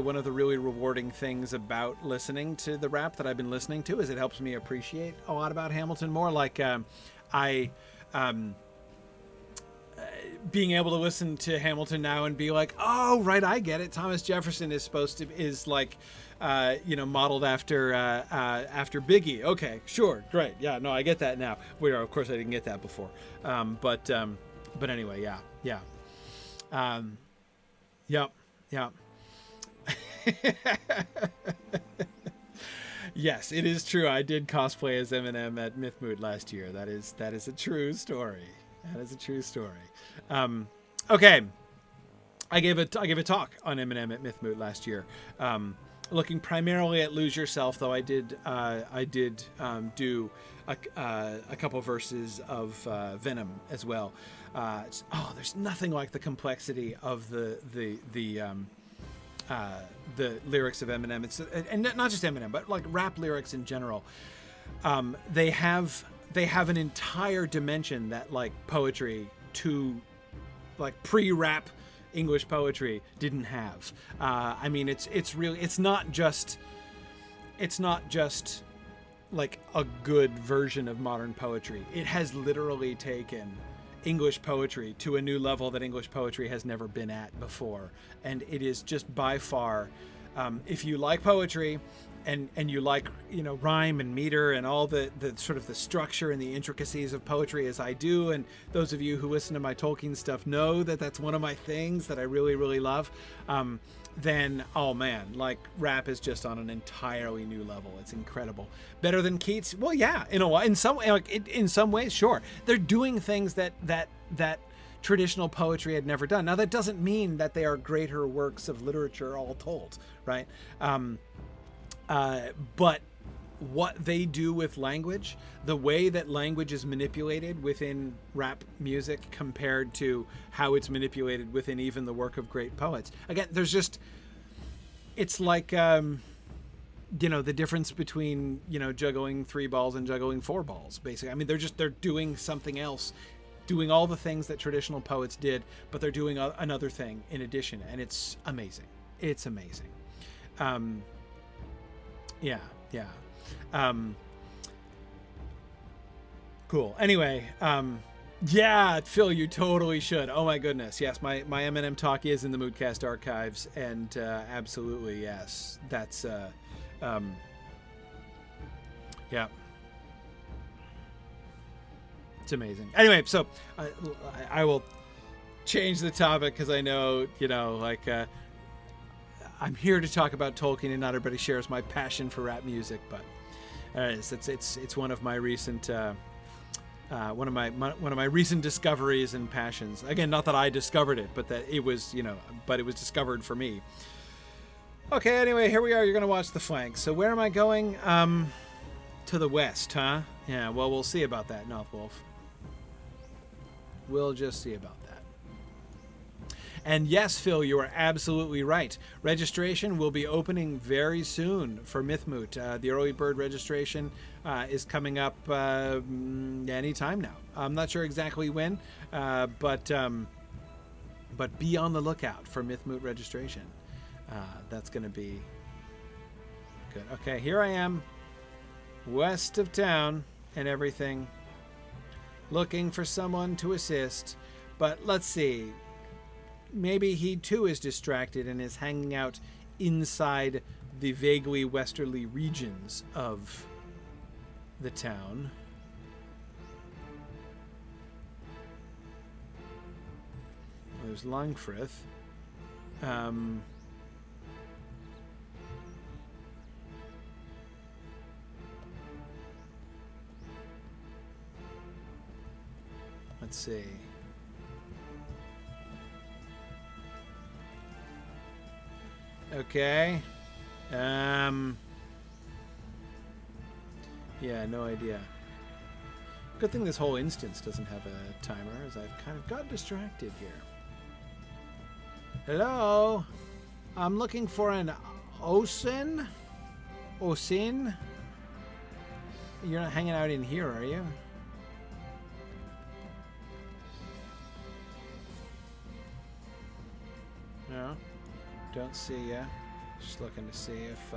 Speaker 4: one of the really rewarding things about listening to the rap that I've been listening to is it helps me appreciate a lot about Hamilton more. Like, being able to listen to Hamilton now and be like, oh, right, I get it. Thomas Jefferson is modeled after Biggie. Okay, sure, great. Yeah, no, I get that now. Of course, I didn't get that before. But anyway, yeah. Yep. Yes, it is true. I did cosplay as Eminem at Mythmoot last year. That is a true story. Okay. I gave a talk on Eminem at Mythmoot last year. Looking primarily at Lose Yourself, though I did do a couple verses of Venom as well. There's nothing like the complexity of the lyrics of Eminem. And not just Eminem, but like rap lyrics in general. They have an entire dimension that like poetry to like pre-rap English poetry didn't have. It's not just like a good version of modern poetry. It has literally taken English poetry to a new level that English poetry has never been at before. And it is just by far, if you like poetry and you like, you know, rhyme and meter and all the sort of the structure and the intricacies of poetry as I do, and those of you who listen to my Tolkien stuff know that that's one of my things that I really, really love, then, oh man, like, rap is just on an entirely new level. It's incredible. Better than Keats? Well, yeah, in some ways, sure. They're doing things that traditional poetry had never done. Now, that doesn't mean that they are greater works of literature all told, right? But what they do with language, the way that language is manipulated within rap music compared to how it's manipulated within even the work of great poets. Again, there's just, it's like, you know, the difference between, you know, juggling 3 balls and juggling 4 balls, basically. I mean, they're doing something else, doing all the things that traditional poets did, but they're doing another thing in addition, and it's amazing. It's amazing. Yeah. Cool. Anyway, yeah, Phil, you totally should. Oh my goodness. Yes, my Eminem talk is in the Moodcast archives, and absolutely, yes. That's yeah. It's amazing. Anyway, so I will change the topic because I know, you know, like, I'm here to talk about Tolkien, and not everybody shares my passion for rap music, but it's one of my recent one of my recent discoveries and passions. Again, not that I discovered it, but that it was, you know, but it was discovered for me. Okay, anyway, here we are. You're gonna watch the flank. So where am I going? To the west, huh? Yeah. Well, we'll see about that, Northwolf. We'll just see about that. And yes, Phil, you are absolutely right. Registration will be opening very soon for Mythmoot. The early bird registration is coming up any time now. I'm not sure exactly when, but be on the lookout for Mythmoot registration. That's going to be good. Okay, here I am, west of town and everything, looking for someone to assist. But let's see. Maybe he too is distracted and is hanging out inside the vaguely westerly regions of the town. There's Longfrith. Let's see. Okay. Yeah, no idea. Good thing this whole instance doesn't have a timer, as I've kind of got distracted here. Hello? I'm looking for an Osin? Osin? You're not hanging out in here, are you? No? Don't see ya. Just looking to see if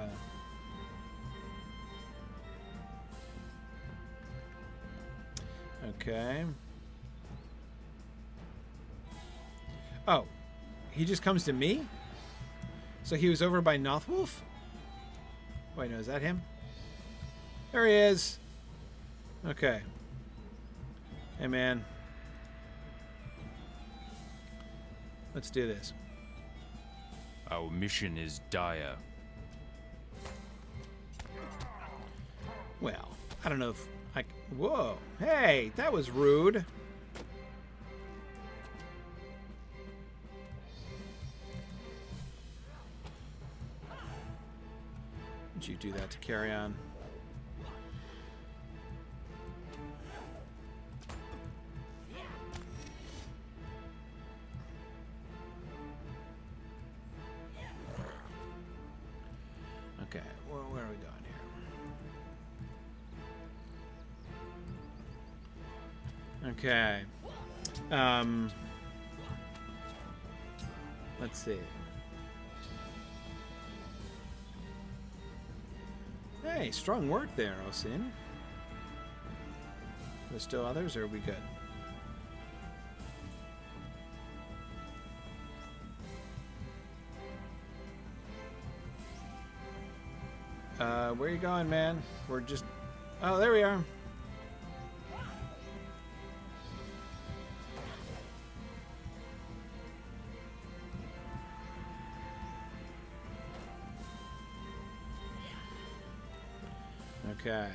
Speaker 4: okay. Oh, he just comes to me? So he was over by Nothwolf? Wait, no, is that him? There he is. Okay. Hey, man. Let's do this.
Speaker 5: Our mission is dire.
Speaker 4: Well, I don't know if I... Whoa. Hey, that was rude. Did you do that to carry on? Okay, where are we going here? Okay. Let's see. Hey, strong work there, Osin. There's still others, or are we good? Where you going, man? We're just... Oh, there we are. Okay.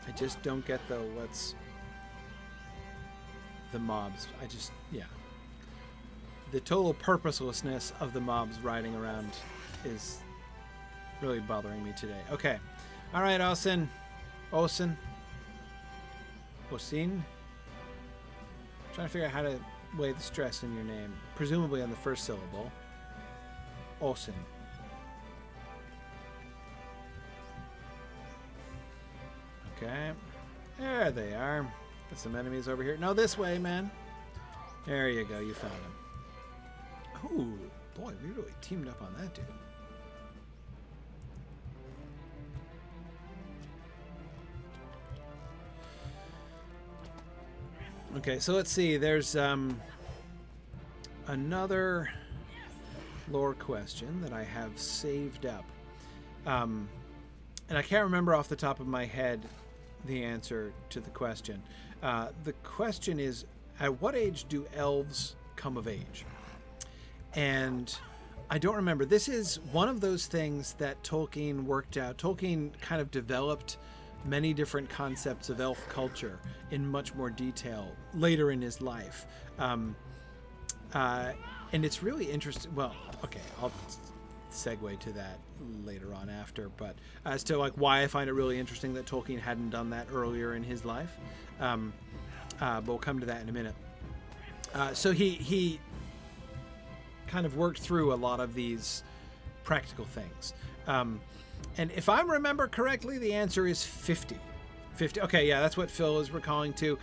Speaker 4: I just don't get though what's the mobs. Yeah. The total purposelessness of the mobs riding around is really bothering me today. Okay. All right, Osin. Trying to figure out how to weigh the stress in your name. Presumably on the first syllable. Osin. Okay. There they are. Got some enemies over here. No, this way, man. There you go. You found him. Ooh, boy, we really teamed up on that dude. Okay, so let's see. There's another lore question that I have saved up. And I can't remember off the top of my head the answer to the question. The question is, at what age do elves come of age? And I don't remember. This is one of those things that Tolkien worked out. Tolkien kind of developed many different concepts of elf culture in much more detail later in his life. And it's really interesting. Well, okay, I'll segue to that later on after, but as to like why I find it really interesting that Tolkien hadn't done that earlier in his life. But we'll come to that in a minute. So he kind of worked through a lot of these practical things. And if I remember correctly, the answer is 50. 50. Okay, yeah, that's what Phil is recalling too.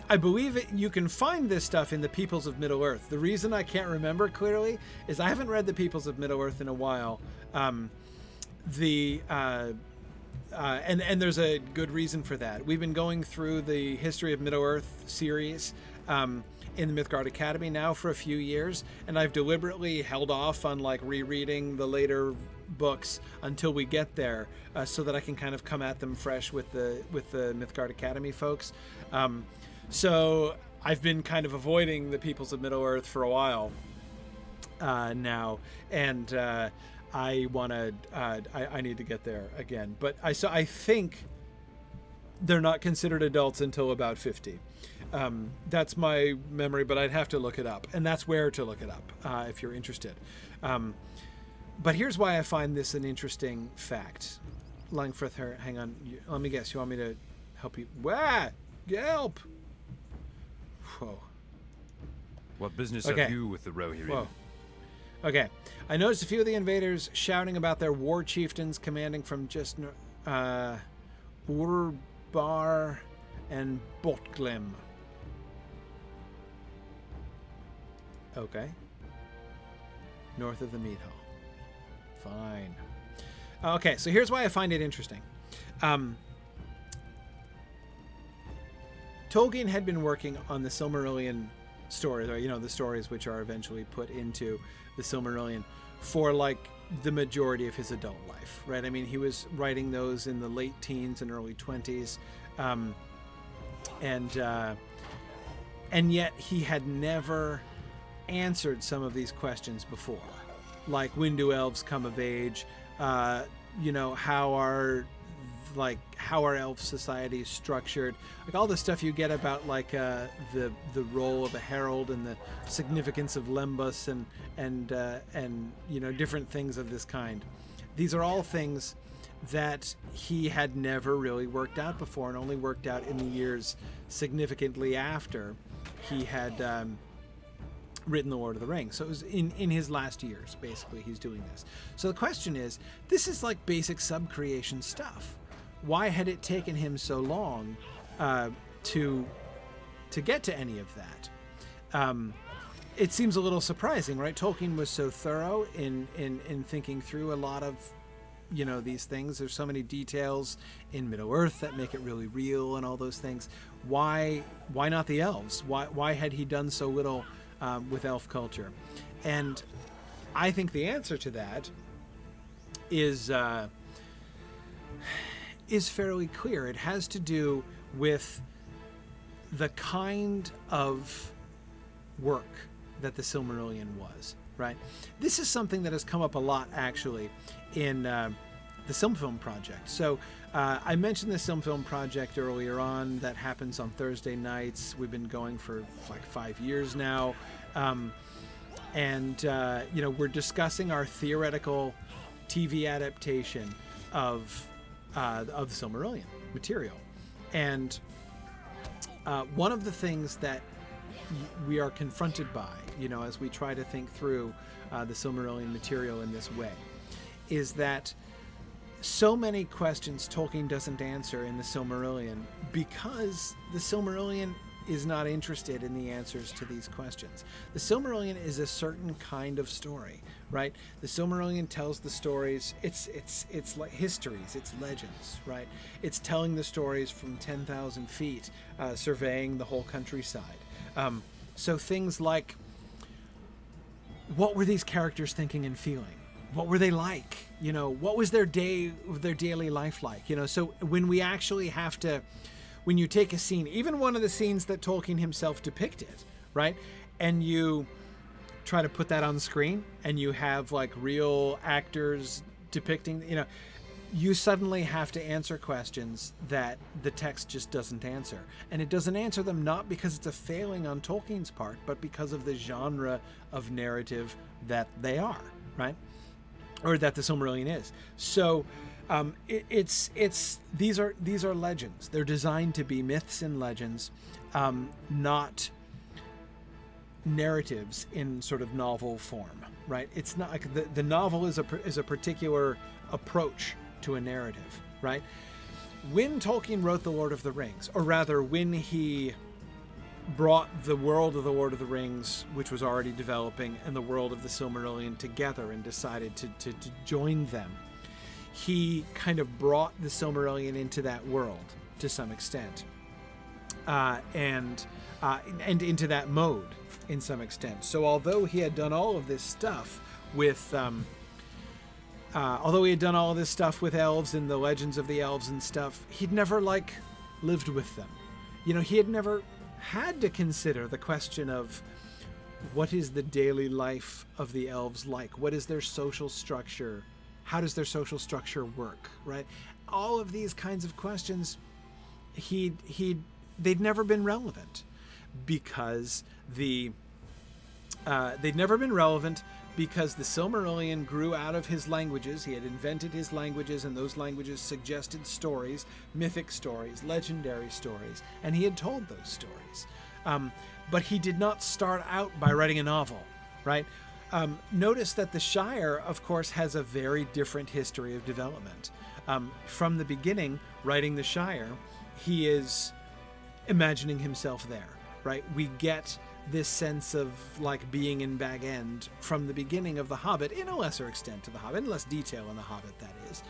Speaker 4: I believe you can find this stuff in the Peoples of Middle-earth. The reason I can't remember clearly is I haven't read the Peoples of Middle-earth in a while. And there's a good reason for that. We've been going through the History of Middle-earth series in the Mythgard Academy now for a few years, and I've deliberately held off on like rereading the later books until we get there, so that I can kind of come at them fresh with the Mythgard Academy folks. So I've been kind of avoiding the Peoples of Middle-earth for a while now, and I need to get there again. But I think they're not considered adults until about 50. That's my memory, but I'd have to look it up, and that's where to look it up if you're interested. But here's why I find this an interesting fact. Langfrith, hang on. Let me guess. You want me to help you? Wah! Help! Whoa.
Speaker 5: What business
Speaker 4: Okay.
Speaker 5: have you with the Rohirrim?
Speaker 4: Whoa. Okay. I noticed a few of the invaders shouting about their war chieftains commanding from just Urbar and Botglim. Okay. North of the meat hall. Fine. Okay, so here's why I find it interesting. Tolkien had been working on the Silmarillion stories, or the stories which are eventually put into the Silmarillion, for like the majority of his adult life, right? I mean, he was writing those in the late teens and early 20s, and yet he had never answered some of these questions before, like when do elves come of age? How are elf societies structured? Like all the stuff you get about like the role of a herald and the significance of lembus and different things of this kind. These are all things that he had never really worked out before, and only worked out in the years significantly after he had written The Lord of the Rings. So it was in his last years, basically, he's doing this. So the question is, this is like basic sub-creation stuff. Why had it taken him so long to get to any of that? it seems a little surprising, right? Tolkien was so thorough in thinking through a lot of, these things. There's so many details in Middle-earth that make it really real and all those things. Why not the elves? Why had he done so little with elf culture? And I think the answer to that is fairly clear. It has to do with the kind of work that the Silmarillion was, right? This is something that has come up a lot, actually, in the Silmfilm Project. So I mentioned the Silmfilm Project earlier on. That happens on Thursday nights. We've been going for like 5 years now. We're discussing our theoretical TV adaptation of the Silmarillion material. And one of the things that we are confronted by, as we try to think through the Silmarillion material in this way, is that so many questions Tolkien doesn't answer in the Silmarillion because the Silmarillion is not interested in the answers to these questions. The Silmarillion is a certain kind of story, right? The Silmarillion tells the stories. It's like histories, it's legends, right? It's telling the stories from 10,000 feet, surveying the whole countryside. So things like, what were these characters thinking and feeling? What were they like? What was their daily life like? So when we actually have to, when you take a scene, even one of the scenes that Tolkien himself depicted, right? And you try to put that on screen and you have like real actors depicting, you suddenly have to answer questions that the text just doesn't answer. And it doesn't answer them not because it's a failing on Tolkien's part, but because of the genre of narrative that they are, right? Or that the Silmarillion is. So these are legends. They're designed to be myths and legends, not narratives in sort of novel form, right? It's not like the novel is a particular approach to a narrative, right? When Tolkien wrote The Lord of the Rings, or rather when he brought the world of The Lord of the Rings, which was already developing, and the world of the Silmarillion together and decided to join them, he kind of brought the Silmarillion into that world to some extent, and into that mode in some extent. So although he had done all of this stuff with elves and the legends of the elves and stuff, he'd never lived with them. He had never had to consider the question of what is the daily life of the elves like? What is their social structure? How does their social structure work, right? All of these kinds of questions, they'd never been relevant because they'd never been relevant because the Silmarillion grew out of his languages. He had invented his languages, and those languages suggested stories, mythic stories, legendary stories, and he had told those stories. But he did not start out by writing a novel, right? Notice that the Shire, of course, has a very different history of development. From the beginning, writing the Shire, he is imagining himself there, right? We get this sense of being in Bag End from the beginning of The Hobbit, in a lesser extent to The Hobbit, in less detail in The Hobbit, that is.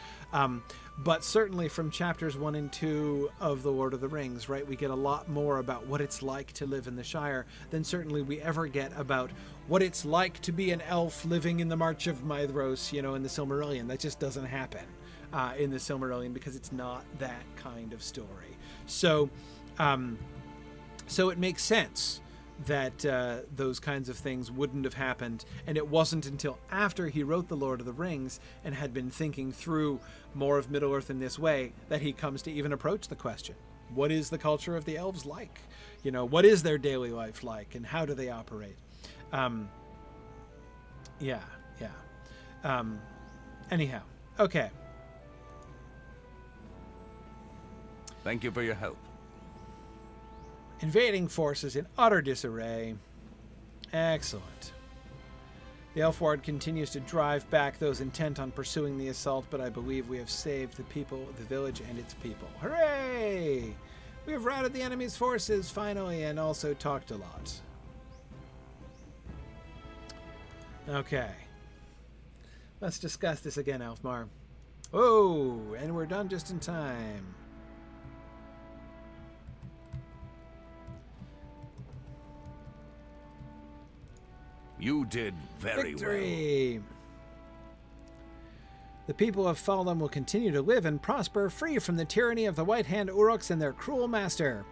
Speaker 4: But certainly from chapters 1 and 2 of The Lord of the Rings, right, we get a lot more about what it's like to live in the Shire than certainly we ever get about what it's like to be an elf living in the March of Maedhros, in the Silmarillion. That just doesn't happen in the Silmarillion because it's not that kind of story. So it makes sense that those kinds of things wouldn't have happened, and it wasn't until after he wrote The Lord of the Rings and had been thinking through more of Middle-earth in this way that he comes to even approach the question, what is the culture of the elves like? What is their daily life like, and how do they operate? Anyhow, okay.
Speaker 2: Thank you for your help.
Speaker 4: Invading forces in utter disarray. Excellent. The Elfward continues to drive back those intent on pursuing the assault, but I believe we have saved the people, the village, and its people. Hooray! We have routed the enemy's forces, finally, and also talked a lot. Okay. Let's discuss this again, Elfmar. Oh, and we're done just in time.
Speaker 3: You did very
Speaker 4: Victory! The people of Faldham will continue to live and prosper, free from the tyranny of the White Hand Orcs and their cruel master.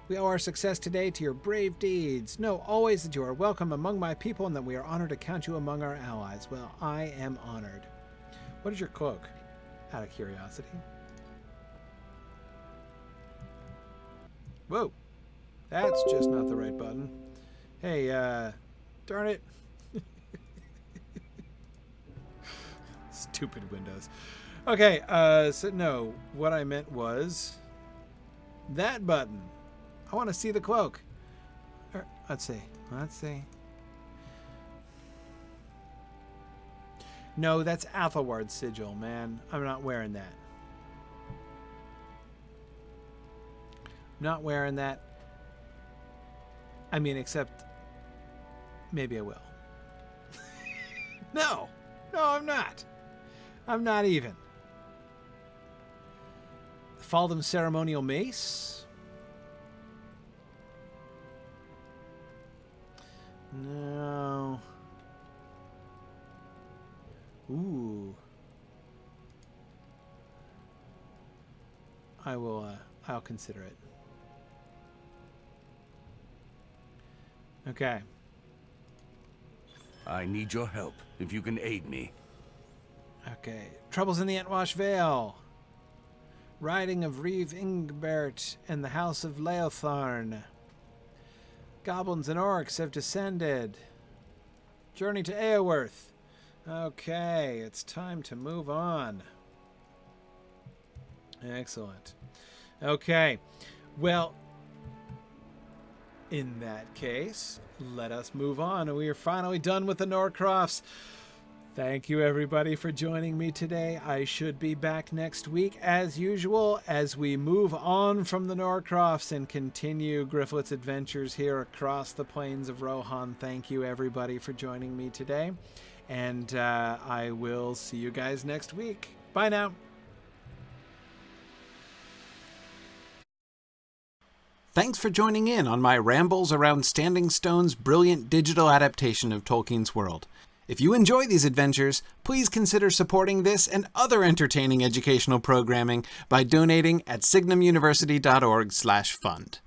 Speaker 4: We owe our success today to your brave deeds. Know always that you are welcome among my people and that we are honored to count you among our allies. Well, I am honored. What is your cloak? Out of curiosity. Whoa. That's just not the right button. Hey, darn it. Stupid Windows. Okay, so no, what I meant was that button. I want to see the cloak. Let's see. No, that's Athelward's sigil, man. I'm not wearing that. Not wearing that. I mean, except maybe I will. No, I'm not. I'm not even. The Faldham ceremonial mace. No. Ooh. I'll consider it. Okay.
Speaker 3: I need your help, if you can aid me.
Speaker 4: Okay. Troubles in the Entwash Vale. Riding of Reeve Athelward and the House of Leotharn. Goblins and orcs have descended. Journey to Eowyrth. Okay, it's time to move on. Excellent. Okay. Well, in that case, let us move on. We are finally done with the Norcrofts. Thank you, everybody, for joining me today. I should be back next week, as usual, as we move on from the Norcrofts and continue Gryfflet's adventures here across the plains of Rohan. Thank you, everybody, for joining me today. And I will see you guys next week. Bye now. Thanks for joining in on my rambles around Standing Stone's brilliant digital adaptation of Tolkien's world. If you enjoy these adventures, please consider supporting this and other entertaining educational programming by donating at signumuniversity.org/fund.